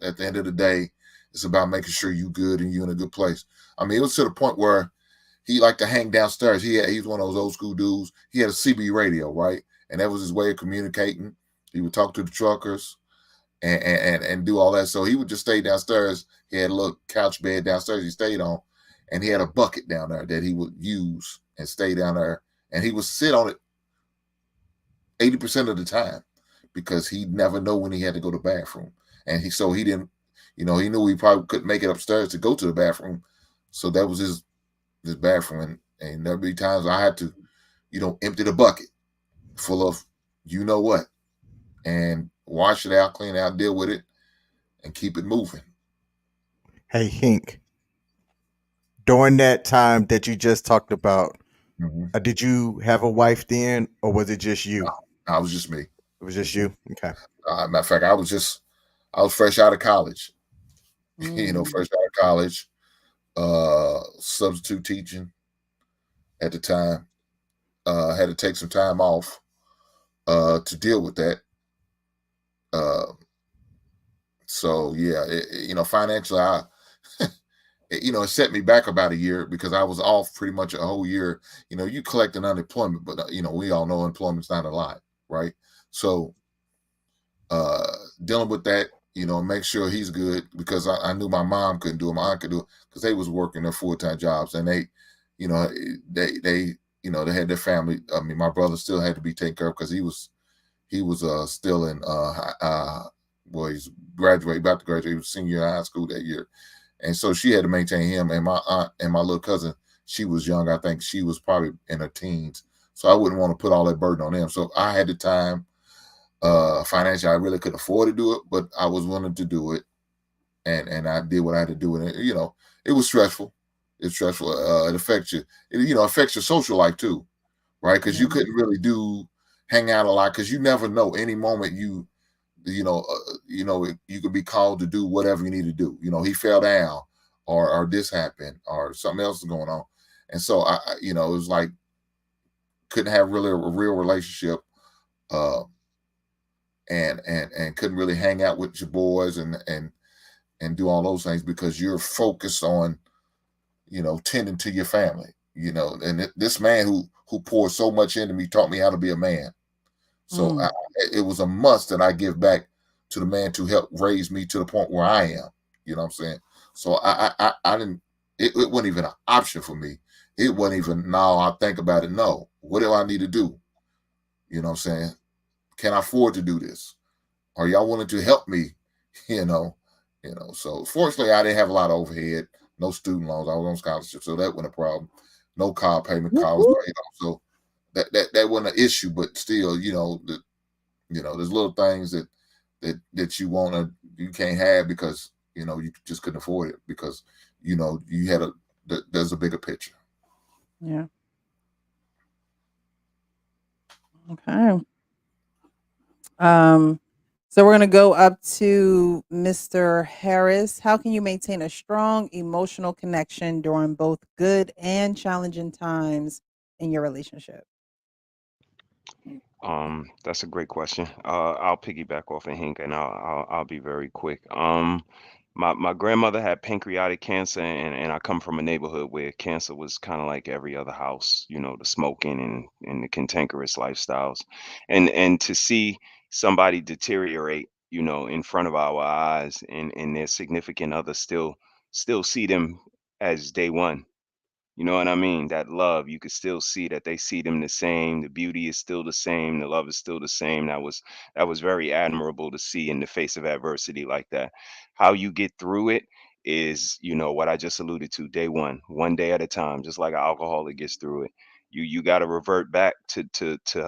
At the end of the day, it's about making sure you good and you in a good place. I mean, it was to the point where he liked to hang downstairs. He's one of those old school dudes. He had a CB radio, right? And that was his way of communicating. He would talk to the truckers and do all that. So he would just stay downstairs. He had a little couch bed downstairs he stayed on, and he had a bucket down there that he would use and stay down there. And he would sit on it 80% of the time because he never know when he had to go to the bathroom. And he didn't, he knew he probably couldn't make it upstairs to go to the bathroom. So that was his bathroom. And there'd be times I had to, empty the bucket full of what, and wash it out, clean it out, deal with it, and keep it moving. Hey, Hink, during that time that you just talked about, did you have a wife then, or was it just you? No, I was just me. It was just you? Okay. Matter of fact, I was fresh out of college. Fresh out of college, substitute teaching at the time. Had to take some time off to deal with that. So yeah, financially, it set me back about a year because I was off pretty much a whole year. You collecting unemployment, but we all know unemployment's not a lot, right? So dealing with that, make sure he's good because I knew my mom couldn't do it, my aunt could do it because they was working their full-time jobs and they had their family. I mean, my brother still had to be taken care of because he was still in he's about to graduate. He was senior in high school that year. And so she had to maintain him. And my aunt and my little cousin, she was young. I think she was probably in her teens. So I wouldn't want to put all that burden on them. So I had the time. Financially, I really couldn't afford to do it, but I was willing to do it. and I did what I had to do, and it was stressful. It's stressful. It affects you. It affects your social life too, right? Because you Yeah. couldn't really hang out a lot because you never know any moment you could be called to do whatever you need to do. He fell down, or this happened, or something else is going on, and so it was like couldn't have really a real relationship, uh, and couldn't really hang out with your boys and do all those things because you're focused on tending to your family. And this man who poured so much into me taught me how to be a man. So it was a must that I give back to the man to help raise me to the point where I am. You know what I'm saying? So I didn't. It wasn't even an option for me. It wasn't even. Now I think about it. No, what do I need to do? You know what I'm saying? Can I afford to do this? Are y'all willing to help me? So fortunately, I didn't have a lot of overhead, no student loans. I was on scholarship, so that wasn't a problem. No car payment, car was paid off, so that wasn't an issue. But still, there's little things that you can't have because you just couldn't afford it because you had there's a bigger picture. Yeah. Okay. So we're going to go up to Mr. Harris. How can you maintain a strong emotional connection during both good and challenging times in your relationship? That's a great question. I'll piggyback off of Hank, and I'll be very quick. My grandmother had pancreatic cancer, and I come from a neighborhood where cancer was kind of like every other house, the smoking and the cantankerous lifestyles, and to see somebody deteriorate, in front of our eyes, and their significant other still see them as day one. You know what I mean? That love, you could still see that they see them the same. The beauty is still the same. The love is still the same. That was very admirable to see in the face of adversity like that. How you get through it is, what I just alluded to, day one day at a time, just like an alcoholic gets through it. You got to revert back to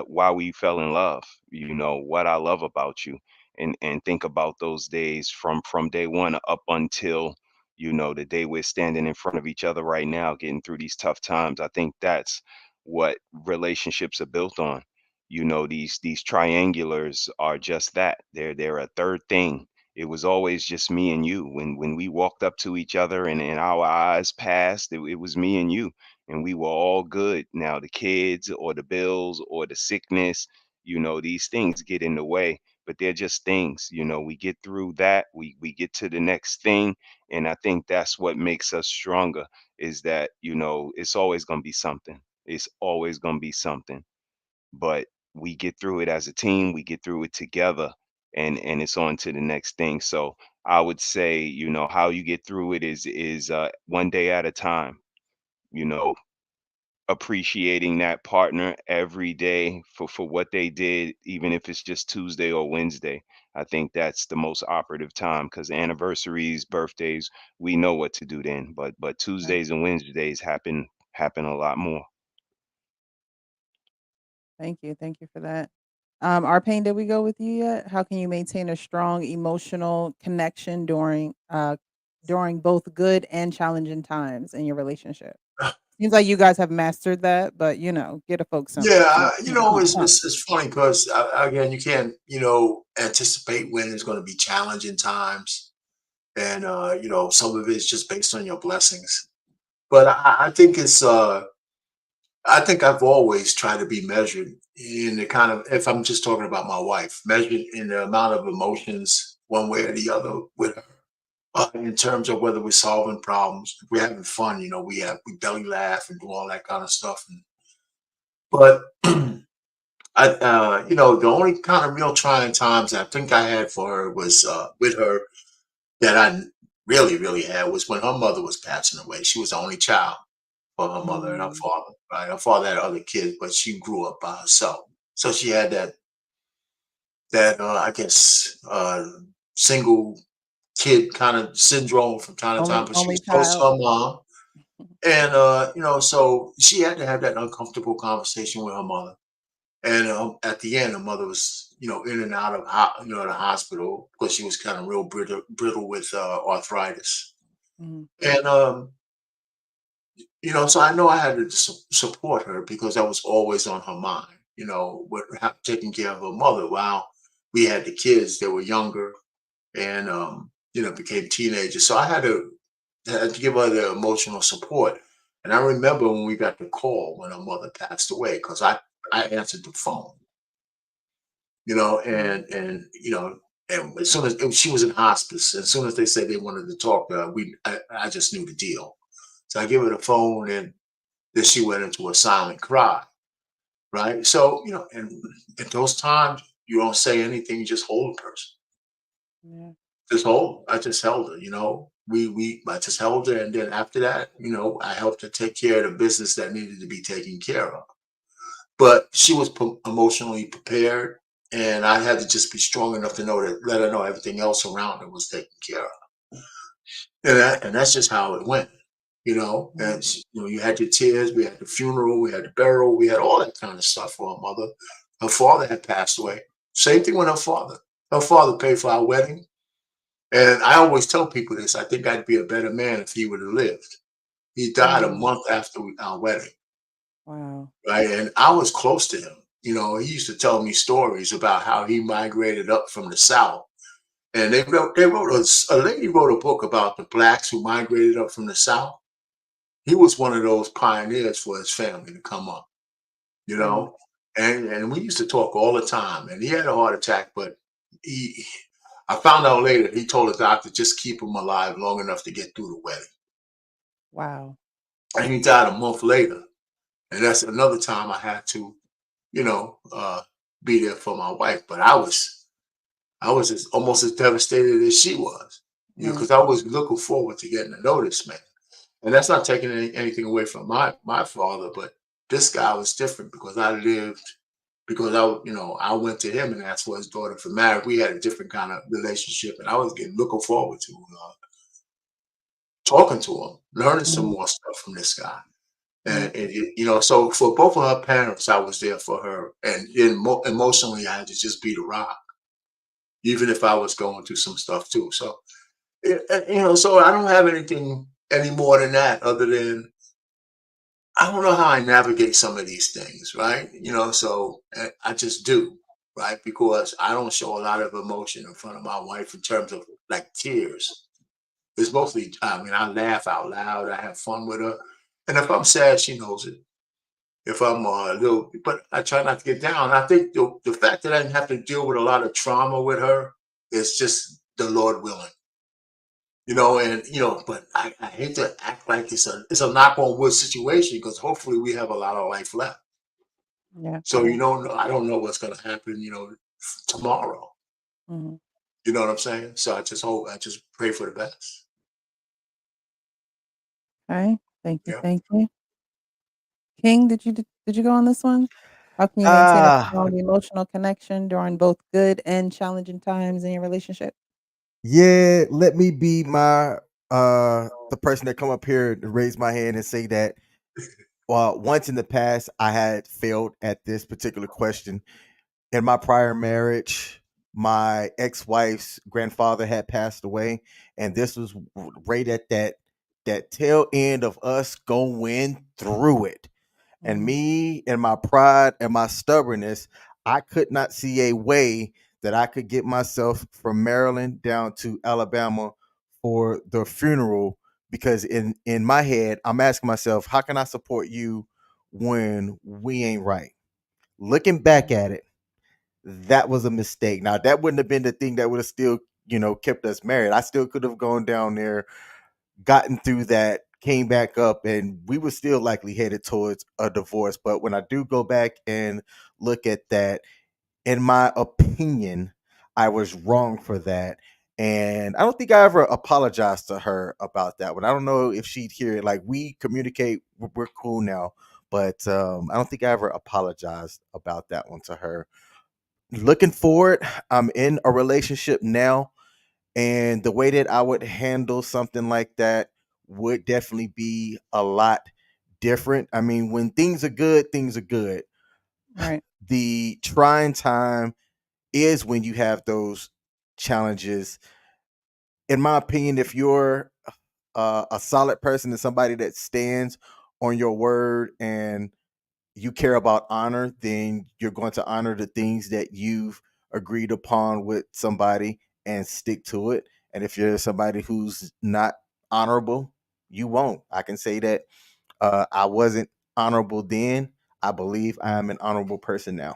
why we fell in love. What I love about you, and think about those days from day one up until the day we're standing in front of each other right now, getting through these tough times. I think that's what relationships are built on. These triangulars are just that. They're a third thing. It was always just me and you. When we walked up to each other and our eyes passed, it was me and you. And we were all good. Now the kids or the bills or the sickness, these things get in the way, but they're just things. We get through that. We get to the next thing, and I think that's what makes us stronger, is that it's always going to be something. It's always going to be something, but we get through it as a team. We get through it together, and it's on to the next thing. So I would say, how you get through it is one day at a time. you know Appreciating that partner every day for what they did, even if it's just Tuesday or Wednesday. I think that's the most operative time, because anniversaries, birthdays, we know what to do then. But Right. Tuesdays and Wednesdays happen a lot more. Thank you. Thank you for that. Arpane, did we go with you yet? How can you maintain a strong emotional connection during both good and challenging times in your relationship? Seems like you guys have mastered that, but get a folks Yeah, some. it's funny because again, you can't anticipate when there's going to be challenging times, and some of it's just based on your blessings. But I think I've always tried to be measured in the kind of, if I'm just talking about my wife, measured in the amount of emotions one way or the other with her. In terms of whether we're solving problems, if we're having fun, we belly laugh and do all that kind of stuff. But the only kind of real trying times I think I had for her was with her that I really, really had was when her mother was passing away. She was the only child for her mother and her Mm, father. Right, her father had other kids, but she grew up by herself, so she had that I guess single kid kind of syndrome from time to time. But she only was close to child. her mom, and so she had to have that uncomfortable conversation with her mother. And at the end, her mother was, in and out of, the hospital because she was kind of real brittle with arthritis. Mhm. And so I know I had to support her because that was always on her mind. With taking care of her mother while we had the kids. They were younger and became teenagers. So I had to give her the emotional support. And I remember when we got the call when her mother passed away because I answered the phone. And as soon as she was in hospice, as soon as they said they wanted to talk, I just knew the deal. So I give her the phone, and then she went into a silent cry. Right. So and at those times you don't say anything, you just hold a person. Yeah. I just held her. I just held her, and then after that, I helped her take care of the business that needed to be taken care of. But she was emotionally prepared, and I had to just be strong enough to let her know everything else around her was taken care of. And that's just how it went, And you had your tears, we had the funeral, we had the burial, we had all that kind of stuff for her mother. Her father had passed away. Same thing with her father. Her father paid for our wedding, and I always tell people this. I think I'd be a better man if he would have lived. He died a month after our wedding. Wow. Right? And I was close to him. He used to tell me stories about how he migrated up from the South. And a lady wrote a book about the blacks who migrated up from the South. He was one of those pioneers for his family to come up, you Wow. know. And we used to talk all the time. And he had a heart attack, but I found out later he told the doctor just keep him alive long enough to get through the wedding. Wow. And he died a month later. And that's another time I had to be there for my wife. But I was almost as devastated as she was, Right. because I was looking forward to getting to know this man. And that's not taking anything away from my father, but this guy was different because I went to him and asked for his daughter for marriage. We had a different kind of relationship, and I was looking forward to talking to him, learning some Mhm. more stuff from this guy. Right. So for both of her parents, I was there for her, and emotionally, I had to just be the rock, even if I was going through some stuff too. So, so I don't have anything any more than that, other than I don't know how I navigate some of these things, right? So I just do, right? Because I don't show a lot of emotion in front of my wife in terms of like tears. It's mostly, I mean, I laugh out loud, I have fun with her, and if I'm sad, she knows it. If I'm a little, but I try not to get down. I think the fact that I didn't have to deal with a lot of trauma with her is just the Lord willing, but I hate to act like it's a knock on wood situation because hopefully we have a lot of life left. Yeah. So I don't know what's gonna happen, tomorrow. Mhm. You know what I'm saying? So I just pray for the best. Okay. Thank you. Yeah. Thank you. King, did you go on this one? How can you maintain a Ah, strong emotional connection during both good and challenging times in your relationship? yeah, let me be the person that come up here and raise my hand and say that once in the past I had failed at this particular question. In my prior marriage, my ex-wife's grandfather had passed away, and this was right at that tail end of us going through it. And Mhm. me and my pride and my stubbornness, I could not see a way that I could get myself from Maryland down to Alabama for the funeral, because in my head I'm asking myself, how can I support you when we ain't right? Looking back at it, that was a mistake. Now that wouldn't have been the thing that would have still, kept us married. I still could have gone down there, gotten through that, came back up, and we were still likely headed towards a divorce. But when I do go back and look at that, in my opinion, I was wrong for that. And I don't think I ever apologized to her about that one. I don't know if she'd hear it. Like, we communicate, we're cool now. But I don't think I ever apologized about that one to her. Looking forward, I'm in a relationship now, and the way that I would handle something like that would definitely be a lot different. I mean, when things are good, things are good. Right. The trying time is when you have those challenges. In my opinion, if you're a solid person and somebody that stands on your word and you care about honor, then you're going to honor the things that you've agreed upon with somebody and stick to it. And if you're somebody who's not honorable, you won't. I can say that I wasn't honorable then. I believe I am an honorable person now.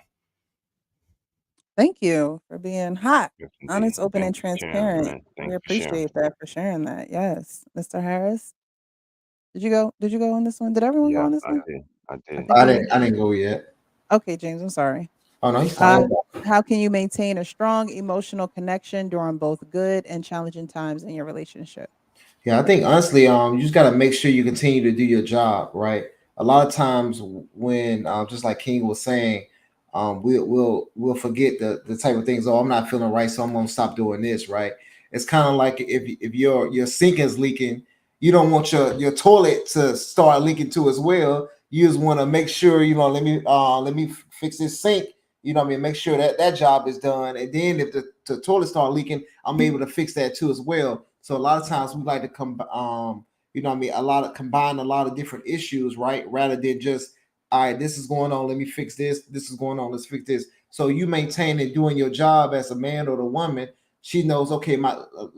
Thank you for being hot, Yes, indeed. honest, open, and Thanks for sharing, transparent. man. We Thanks for sharing. appreciate that for sharing that. Yes, Mr. Harris, did you go? Did you go on this one? Did everyone go Yeah, on this I one? did. I I did. think I we didn't. did. I didn't go yet. Okay, James, I'm sorry. Oh no, he's fine. How can you maintain a strong emotional connection during both good and challenging times in your relationship? Yeah, I think honestly, you just got to make sure you continue to do your job, right? A lot of times when, just like King was saying, we'll forget the type of things. Oh, I'm not feeling right, so I'm gonna stop doing this, right? It's kind of like if your sink is leaking, you don't want your toilet to start leaking too as well. You just want to make sure, let me fix this sink. You know what I mean? Make sure that job is done, and then if the toilet start leaking, I'm able to fix that too as well. So a lot of times we like to come, combine a lot of different issues, right? Rather than just, all right, this is going on, let me fix this. This is going on, let's fix this. So you maintain and doing your job as a man or the woman. She knows, okay,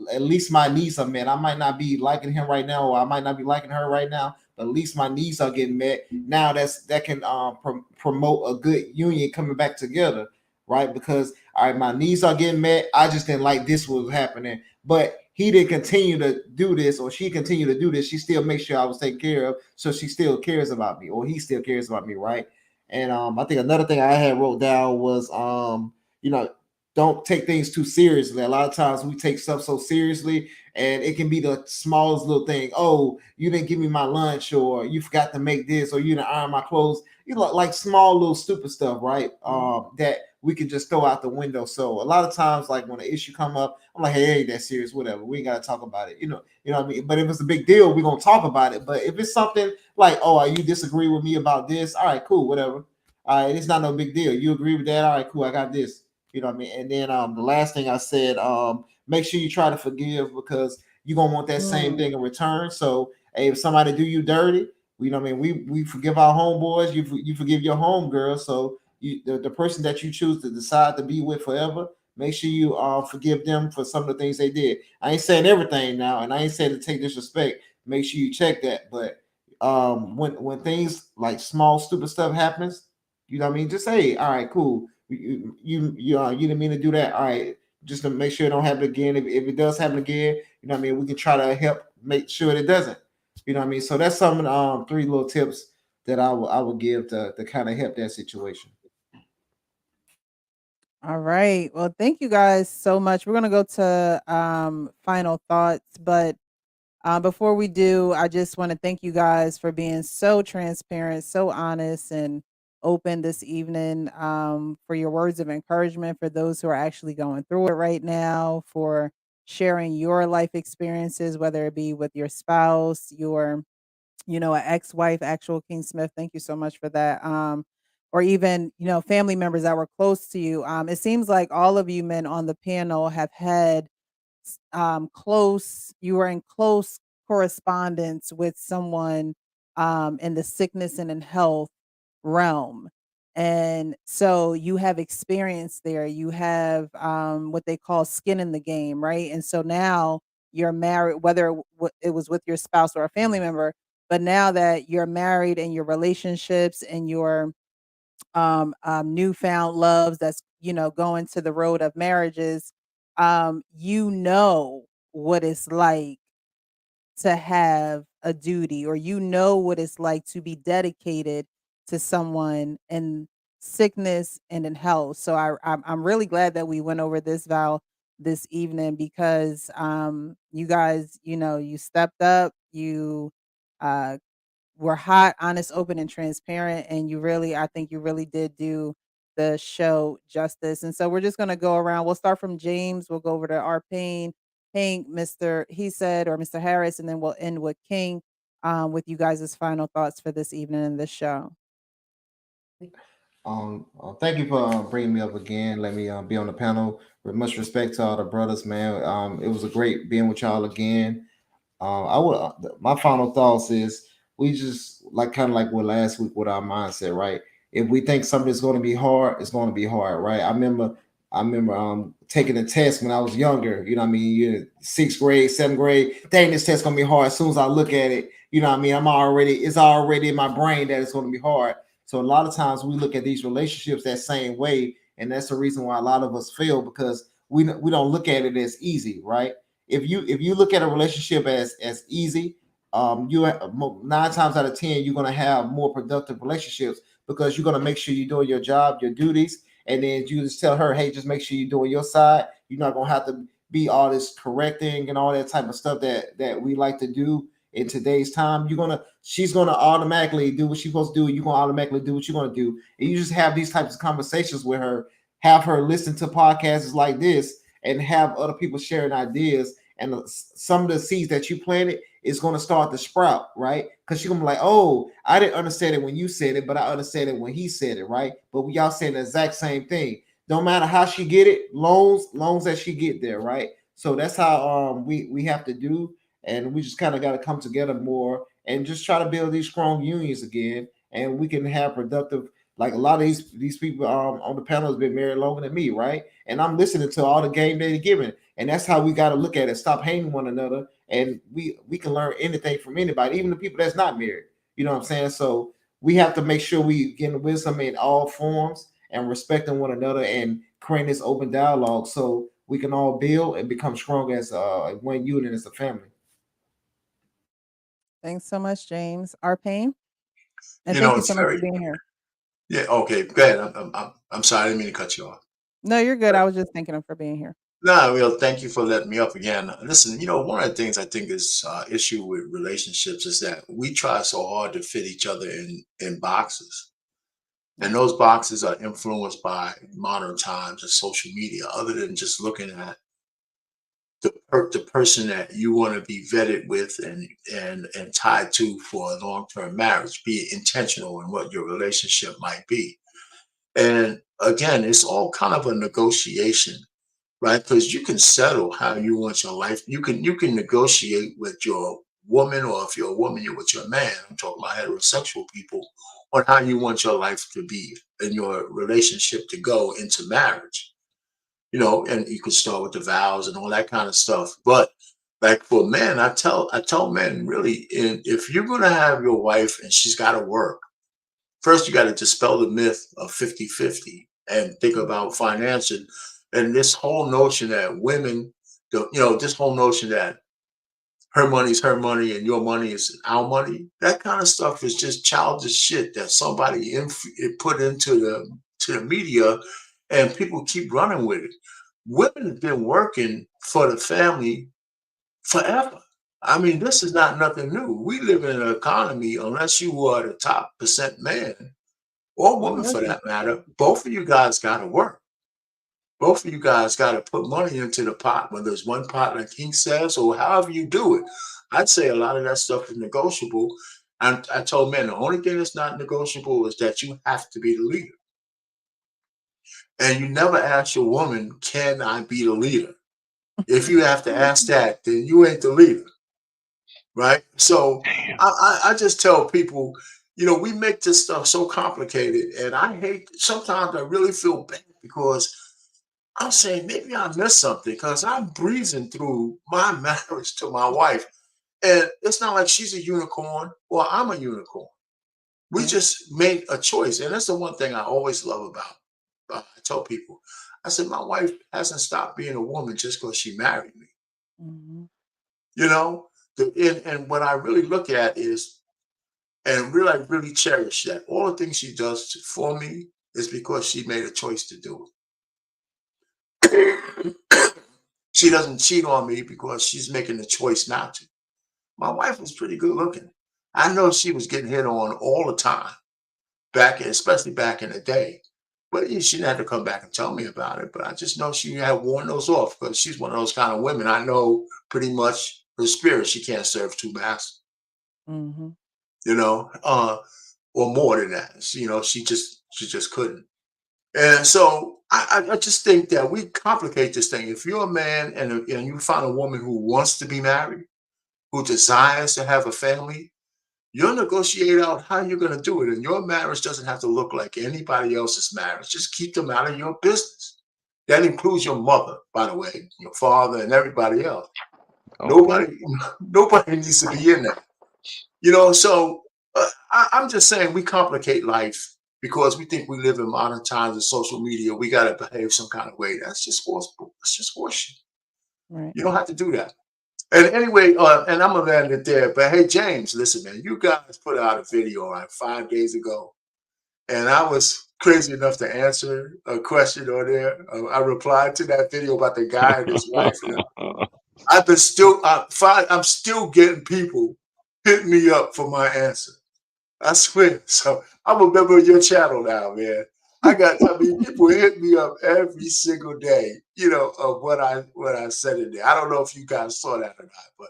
at least my needs are met. I might not be liking him right now, or I might not be liking her right now, but at least my needs are getting met. Now that can promote a good union coming back together, right? Because all right, my needs are getting met. I just didn't like this was happening, but he didn't continue to do this, or she continued to do this. She still makes sure I was taken care of, so she still cares about me, or he still cares about me, right? And I think another thing I had wrote down was you know don't take things too seriously. A lot of times we take stuff so seriously, and it can be the smallest little thing. Oh, you didn't give me my lunch, or you forgot to make this, or you didn't iron my clothes. Like small little stupid stuff, right? That we can just throw out the window. So a lot of times, like when an issue come up, I'm like, hey, it ain't that serious, whatever. We ain't gotta talk about it. You know what I mean? But if it's a big deal, we're gonna talk about it. But if it's something like, oh, you disagree with me about this, all right, cool, whatever. All right, it's not no big deal. You agree with that? All right, cool, I got this. You know what I mean? And then the last thing I said, make sure you try to forgive, because you're gonna want that same thing in return. So hey, if somebody do you dirty, you know what I mean, we forgive our homeboys, you forgive your homegirl. So the person that you choose to decide to be with forever, make sure you forgive them for some of the things they did. I ain't saying everything now, and I ain't saying to take disrespect. Make sure you check that. But when things like small stupid stuff happens, you know what I mean, just say, all right, cool. You didn't mean to do that. All right, just to make sure it don't happen again. If it does happen again, you know what I mean, we can try to help make sure it doesn't. You know what I mean? So that's some three little tips that I would give to kind of help that situation. All right. Well, thank you guys so much. We're gonna go to final thoughts, but before we do, I just want to thank you guys for being so transparent, so honest, and open this evening, for your words of encouragement for those who are actually going through it right now, for sharing your life experiences, whether it be with your spouse, your an ex-wife, actual King Smith. Thank you so much for that. Or even, family members that were close to you. It seems like all of you men on the panel have had you were in close correspondence with someone in the sickness and in health realm. And so you have experience there. You have what they call skin in the game, right? And so now you're married, whether it was with your spouse or a family member, but now that you're married and your relationships and your newfound loves that's going to the road of marriages, you know what it's like to have a duty, or what it's like to be dedicated to someone in sickness and in health. So I'm really glad that we went over this, Val, this evening, because you guys, you stepped up, you uh were hot, honest, open, and transparent. And I think you really did do the show justice. And so we're just going to go around. We'll start from James. We'll go over to our Pink, Mr. He said, or Mr. Harris, and then we'll end with King, with you guys' final thoughts for this evening in this show. Thank you for bringing me up again. Let me be on the panel. With much respect to all the brothers, man. It was a great being with y'all again. I would. My final thoughts is we just like kind of like what last week with our mindset, right? If we think something's going to be hard, it's going to be hard, right? I remember taking a test when I was younger. You know what I mean? You sixth grade, seventh grade. Dang, this test gonna be hard. As soon as I look at it, you know what I mean? It's already in my brain that it's going to be hard. So a lot of times we look at these relationships that same way, and that's the reason why a lot of us fail because we don't look at it as easy, right? If you look at a relationship as easy, you 9 times out of 10 you're gonna have more productive relationships because you're gonna make sure you're doing your job, your duties, and then you just tell her, hey, just make sure you're doing your side. You're not gonna have to be all this correcting and all that type of stuff that we like to do in today's time. She's gonna automatically do what she's supposed to do. You're gonna automatically do what you're gonna do. And you just have these types of conversations with her, have her listen to podcasts like this, and have other people sharing ideas. And some of the seeds that you planted is going to start to sprout, right? Because she's gonna be like, oh, I didn't understand it when you said it, but I understand it when he said it, right? But we all saying the exact same thing. Don't matter how she get it, loans that she get there, right? So that's how we have to do, and we just kind of got to come together more and just try to build these strong unions again, and we can have productive. Like a lot of these people on the panel has been married longer than me, right? And I'm listening to all the game they're giving, and that's how we got to look at it. Stop hating one another, and we can learn anything from anybody, even the people that's not married. You know what I'm saying? So we have to make sure we get wisdom in all forms and respecting one another and creating this open dialogue so we can all build and become strong as one unit as a family. Thanks so much, James R. Payne. And You thank know, you it's so much for very, being here. yeah, okay, go ahead. I'm sorry, I didn't mean to cut you off. No, you're good. I was just thanking him for being here. No, well, thank you for letting me up again. Listen, one of the things I think is issue with relationships is that we try so hard to fit each other in boxes, and those boxes are influenced by modern times and social media. Other than just looking at the person that you want to be vetted with and tied to for a long term marriage, be intentional in what your relationship might be. And again, it's all kind of a negotiation, right? Because you can settle how you want your life. You can negotiate with your woman, or if you're a woman, you're with your man. I'm talking about heterosexual people on how you want your life to be and your relationship to go into marriage. And you could start with the vows and all that kind of stuff. But like for men, I tell men really, if you're gonna have your wife and she's got to work, first you got to dispel the myth of 50-50 and think about financing and this whole notion that women this whole notion that her money's her money and your money is our money. That kind of stuff is just childish shit that somebody put into the media, and people keep running with it. Women have been working for the family forever. I mean, this is not nothing new. We live in an economy, unless you are the top percent man or woman for that matter, both of you guys got to work. Both of you guys got to put money into the pot, whether it's one pot like he says, or however you do it. I'd say a lot of that stuff is negotiable. And I told men the only thing that's not negotiable is that you have to be the leader. And you never ask your woman, can I be the leader? If you have to ask that, then you ain't the leader. Right? So I just tell people, we make this stuff so complicated. And sometimes I really feel bad because I'm saying maybe I missed something because I'm breezing through my marriage to my wife. And it's not like she's a unicorn or I'm a unicorn. We just made a choice. And that's the one thing I always love about. I tell people, I said, my wife hasn't stopped being a woman just because she married me. Mhm. And what I really look at is, and really, I really cherish that all the things she does for me is because she made a choice to do it. She doesn't cheat on me because she's making the choice not to. My wife was pretty good looking. I know she was getting hit on all the time, especially back in the day. But she didn't have to come back and tell me about it. But I just know she had worn those off because she's one of those kind of women. I know pretty much her spirit. She can't serve two masters, Mhm. or more than that. She She just couldn't. And so I just think that we complicate this thing. If you're a man and you find a woman who wants to be married, who desires to have a family, you'll negotiate out how you're going to do it. And your marriage doesn't have to look like anybody else's marriage. Just keep them out of your business. That includes your mother, by the way, your father, and everybody else. Okay. Nobody needs to be in that. So I'm just saying we complicate life because we think we live in modern times of social media. We got to behave some kind of way. That's just horseshit. Right. You don't have to do that. And anyway, and I'm gonna land it there. But hey, James, listen, man, you guys put out a video like 5 days ago, and I was crazy enough to answer a question on there. I replied to that video about the guy and his wife. I'm still getting people hitting me up for my answer. I swear. So I'm a member of your channel now, man. People hit me up every single day, of what I said in there. I don't know if you guys saw that or not, but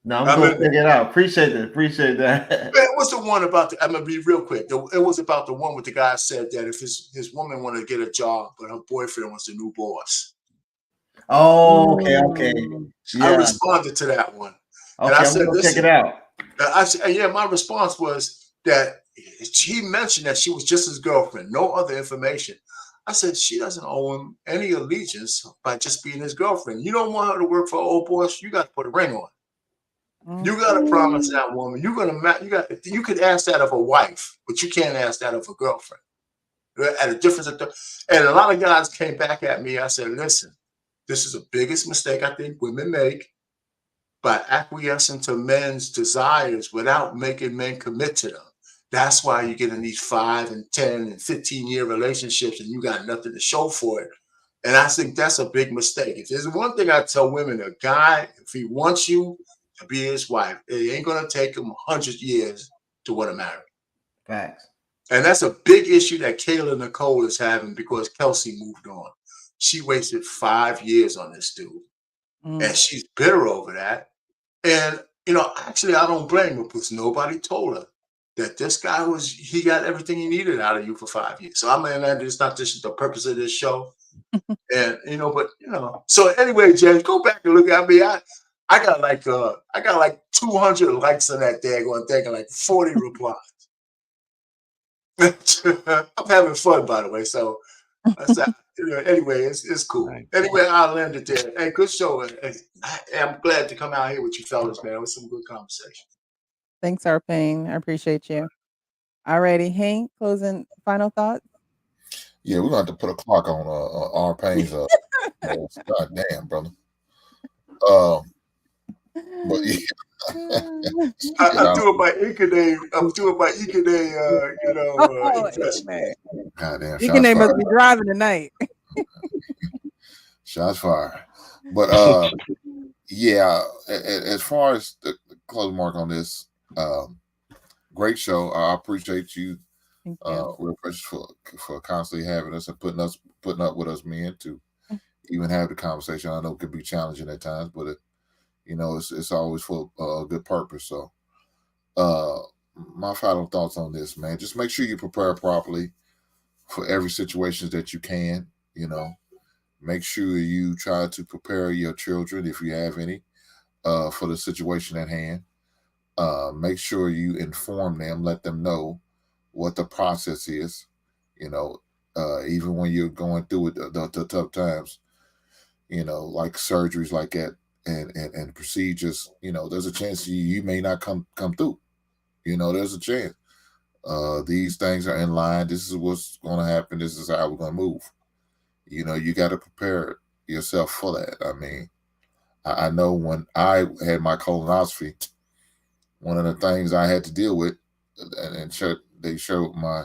no, I'm going to check it out. Appreciate that. It was the one about I'm gonna be real quick. It was about the one with the guy said that if his woman wanted to get a job, but her boyfriend was the new boss. Oh, okay. I responded to that one. Okay, and I I'm said, going to check it out. I said, yeah, my response was that she mentioned that she was just his girlfriend, no other information. I said, she doesn't owe him any allegiance by just being his girlfriend. You don't want her to work for old boss, you got to put a ring on. You got to promise that woman. You could ask that of a wife, but you can't ask that of a girlfriend. At a difference, and a lot of guys came back at me. I said, listen, this is the biggest mistake I think women make by acquiescing to men's desires without making men commit to them. That's why you get in these 5 and 10 and 15-year relationships and you got nothing to show for it. And I think that's a big mistake. If there's one thing I tell women, a guy, if he wants you to be his wife, it ain't going to take him 100 years to want to marry. Facts. And that's a big issue that Kayla Nicole is having because Kelsey moved on. She wasted 5 years on this dude. And she's bitter over that. And, actually, I don't blame her because nobody told her that this guy he got everything he needed out of you for 5 years. So I'm going to it's not just the purpose of this show. And, so anyway, James, go back and look at me. I got like 200 likes on that daggone thing and like 40 replies. I'm having fun, by the way. So anyway, it's cool. Anyway, I'll end it there. Hey, good show. I'm glad to come out here with you fellas, man. It was some good conversation. Thanks, Arpane. I appreciate you. Alrighty, Hank, closing final thoughts. Yeah, we're gonna have to put a clock on Arpane's. God damn, brother. But yeah. I'm doing my Ike. I'm doing my Ike. Goddamn. Ike must be driving tonight. Shots fired. But yeah, as far as the close mark on this, great show. I appreciate you. Real precious for constantly having us and putting up with us men to even have the conversation. I know it could be challenging at times, but it's always for a good purpose. So my final thoughts on this, man, just make sure you prepare properly for every situation that you can. Make sure you try to prepare your children, if you have any, for the situation at hand. Make sure you inform them, let them know what the process is, even when you're going through it, the tough times, like surgeries like that and procedures, there's a chance you may not come through. There's a chance. These things are in line. This is what's going to happen. This is how we're going to move. You got to prepare yourself for that. I mean, I know when I had my colonoscopy, one of the things I had to deal with, and they showed my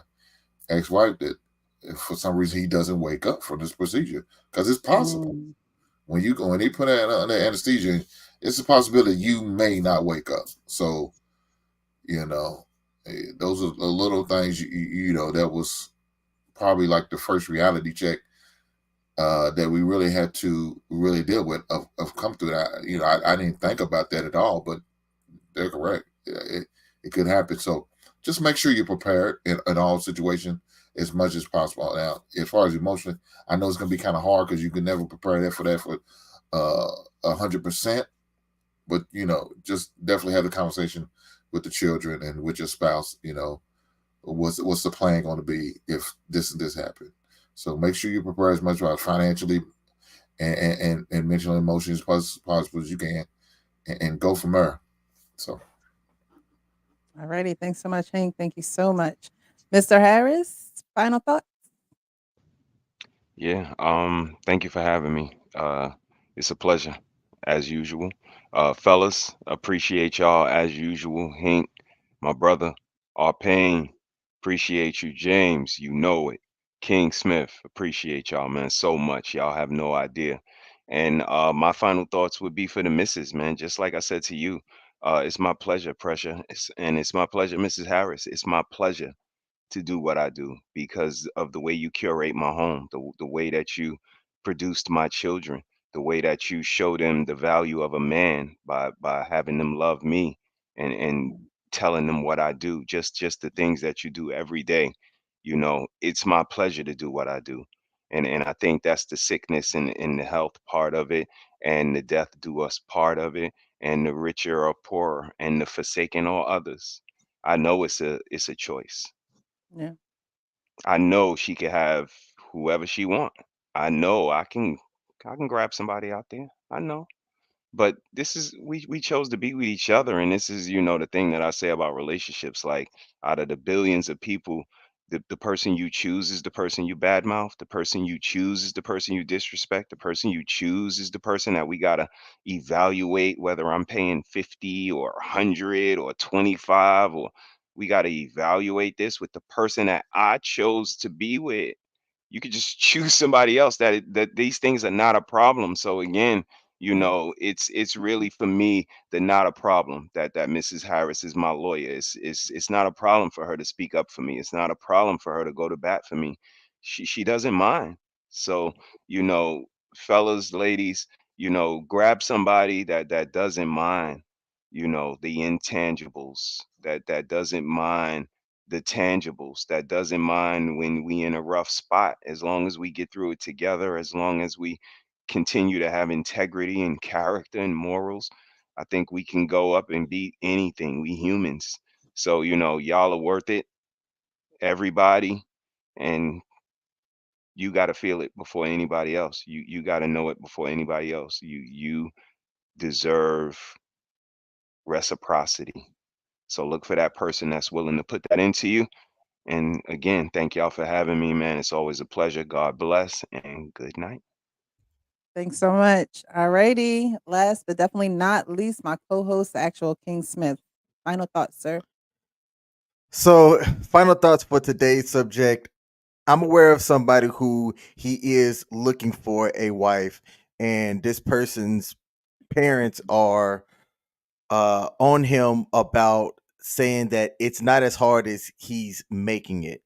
ex-wife that if for some reason he doesn't wake up from this procedure, because it's possible. When they put it under anesthesia, it's a possibility you may not wake up. So, those are the little things, that was probably like the first reality check that we really had to really deal with of come through that. I didn't think about that at all, but they're correct. It could happen. So just make sure you're prepared in all situations. as much as possible. Now, as far as emotionally, I know it's going to be kind of hard because you can never prepare that for 100%. But just definitely have the conversation with the children and with your spouse. What's the plan going to be if this and this happen? So make sure you prepare as much about financially and mental emotions as possible as you can, and go from there. So. All righty. Thanks so much, Hank. Thank you so much. Mr. Harris, final thoughts? Yeah. Thank you for having me. It's a pleasure, as usual. Fellas, appreciate y'all as usual. Hank, my brother, Arpain, appreciate you. James, you know it. King Smith, appreciate y'all, man, so much. Y'all have no idea. And my final thoughts would be for the missus, man. Just like I said to you, it's my pleasure, Pressure. And it's my pleasure, Mrs. Harris. It's my pleasure to do what I do because of the way you curate my home, the way that you produced my children, the way that you show them the value of a man by having them love me and telling them what I do, just the things that you do every day. It's my pleasure to do what I do. And I think that's the sickness and the health part of it, and the death do us part of it, and the richer or poorer, and the forsaken all others. I know it's a choice. Yeah. I know she could have whoever she want. I know I can grab somebody out there. I know. But this is we chose to be with each other, and this is the thing that I say about relationships, like out of the billions of people, the person you choose is the person you badmouth, the person you choose is the person you disrespect, the person you choose is the person that we got to evaluate whether I'm paying 50 or 100 or 25, or we got to evaluate this with the person that I chose to be with. You could just choose somebody else. That these things are not a problem. So again, it's really for me the not a problem that Mrs. Harris is my lawyer. It's not a problem for her to speak up for me. It's not a problem for her to go to bat for me. She doesn't mind. So, you know, fellas, ladies, grab somebody that doesn't mind, the intangibles, that doesn't mind the tangibles, that doesn't mind when we in a rough spot, as long as we get through it together, as long as we continue to have integrity and character and morals. I think we can go up and beat anything. We humans. So, y'all are worth it, everybody, and you got to feel it before anybody else. You got to know it before anybody else. You deserve reciprocity. So look for that person that's willing to put that into you. And again, thank y'all for having me, man. It's always a pleasure. God bless and good night. Thanks so much. All righty. Last but definitely not least, my co-host, the actual King Smith. Final thoughts, sir. So, final thoughts for today's subject. I'm aware of somebody who he is looking for a wife, and this person's parents are on him about saying that it's not as hard as he's making it.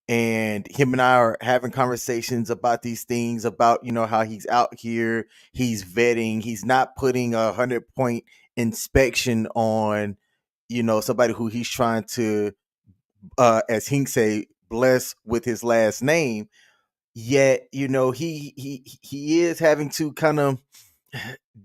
And him and I are having conversations about these things, about how he's out here, he's vetting, he's not putting 100-point inspection on somebody who he's trying to as Hink say, bless with his last name. Yet he is having to kind of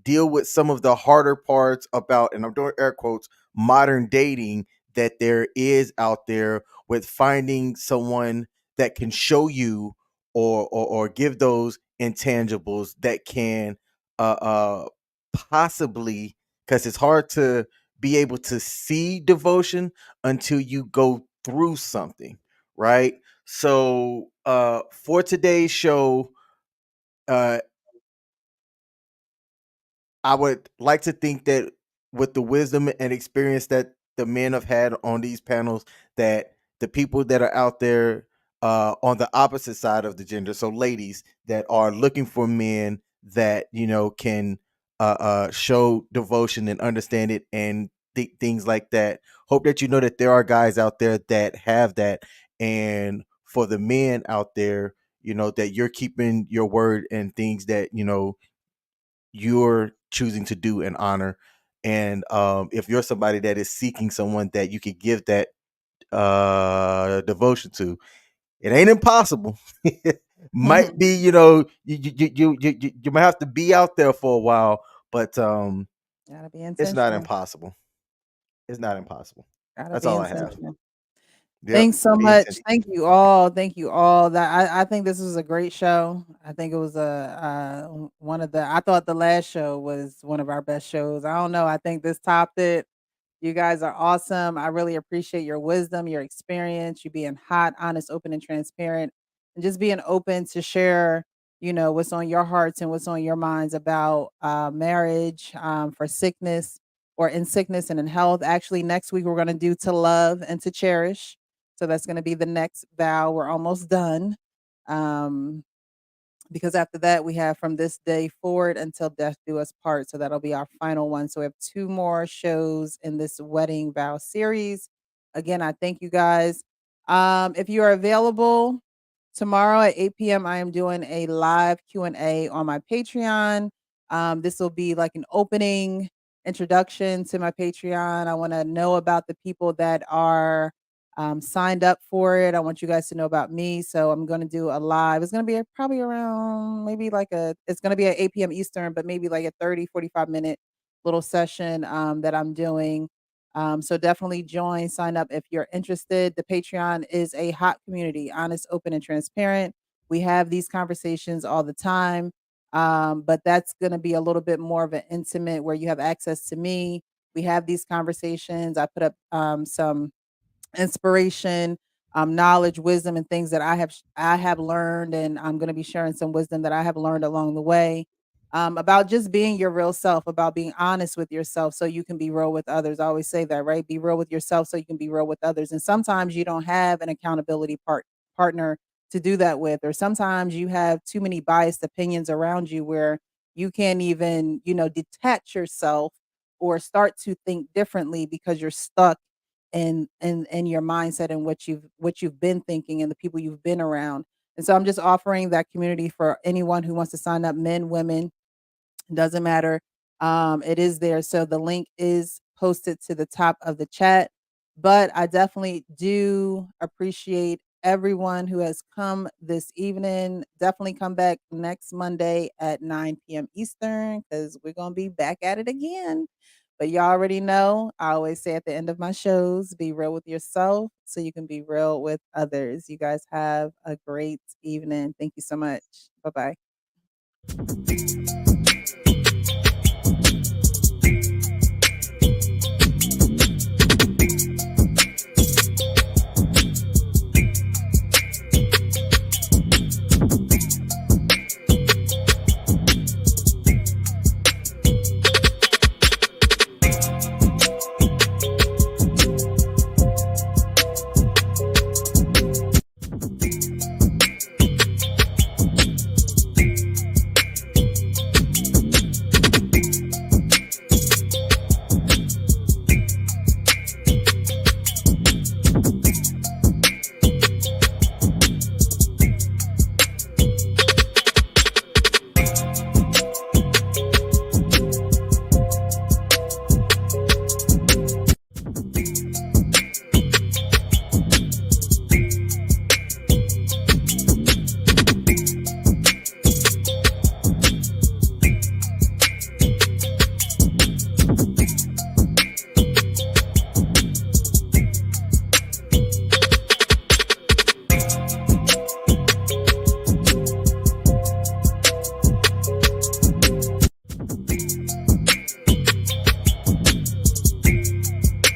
deal with some of the harder parts about, and I'm doing air quotes, modern dating that there is out there, with finding someone that can show you or give those intangibles that can possibly, because it's hard to be able to see devotion until you go through something, right? So for today's show, I would like to think that with the wisdom and experience that the men have had on these panels, that the people that are out there on the opposite side of the gender, so ladies that are looking for men that can show devotion and understand it and things like that. Hope that that there are guys out there that have that, and for the men out there, that you're keeping your word and things that you're choosing to do and honor. And if you're somebody that is seeking someone that you could give that devotion to, It ain't impossible. Might be, you might have to be out there for a while, but Gotta be it's not intentional. impossible. It's not impossible. Gotta That's be all I have. intentional. Yep. Thanks so Be much. intentional. Thank you all. Thank you all. That I think this was a great show. I think it was one of the I thought the last show was one of our best shows. I don't know. I think this topped it. You guys are awesome. I really appreciate your wisdom, your experience, you being hot, honest, open, and transparent, and just being open to share, what's on your hearts and what's on your minds about marriage, for sickness or in sickness and in health. Actually, next week we're going to do to love and to cherish. So that's going to be the next vow. We're almost done. Um, because after that we have from this day forward until death do us part, so that'll be our final one. So we have 2 more shows in this wedding vow series. Again, I thank you guys. If you are available tomorrow at 8 p.m., I am doing a live Q&A on my Patreon. This will be like an opening introduction to my Patreon. I want to know about the people that are signed up for it. I want you guys to know about me. So I'm going to do a live. It's going to be probably around maybe it's going to be at 8 p.m. Eastern, but maybe like a 30-45 minute little session that I'm doing. So definitely join, sign up if you're interested. The Patreon is a hot community, honest, open, and transparent. We have these conversations all the time. But that's going to be a little bit more of an intimate where you have access to me. We have these conversations. I put up some inspiration, knowledge, wisdom, and things that I have learned, and I'm going to be sharing some wisdom that I have learned along the way, about just being your real self, about being honest with yourself, so you can be real with others. I always say that, right? Be real with yourself, so you can be real with others. And sometimes you don't have an accountability partner to do that with, or sometimes you have too many biased opinions around you where you can't even, detach yourself or start to think differently because you're stuck in your mindset and what you've been thinking and the people you've been around. And so I'm just offering that community for anyone who wants to sign up, men, women, doesn't matter. It is there. So the link is posted to the top of the chat. But I definitely do appreciate everyone who has come this evening. Definitely come back next Monday at 9 p.m. Eastern because we're going to be back at it again. But y'all already know, I always say at the end of my shows, be real with yourself so you can be real with others. You guys have a great evening. Thank you so much. Bye bye.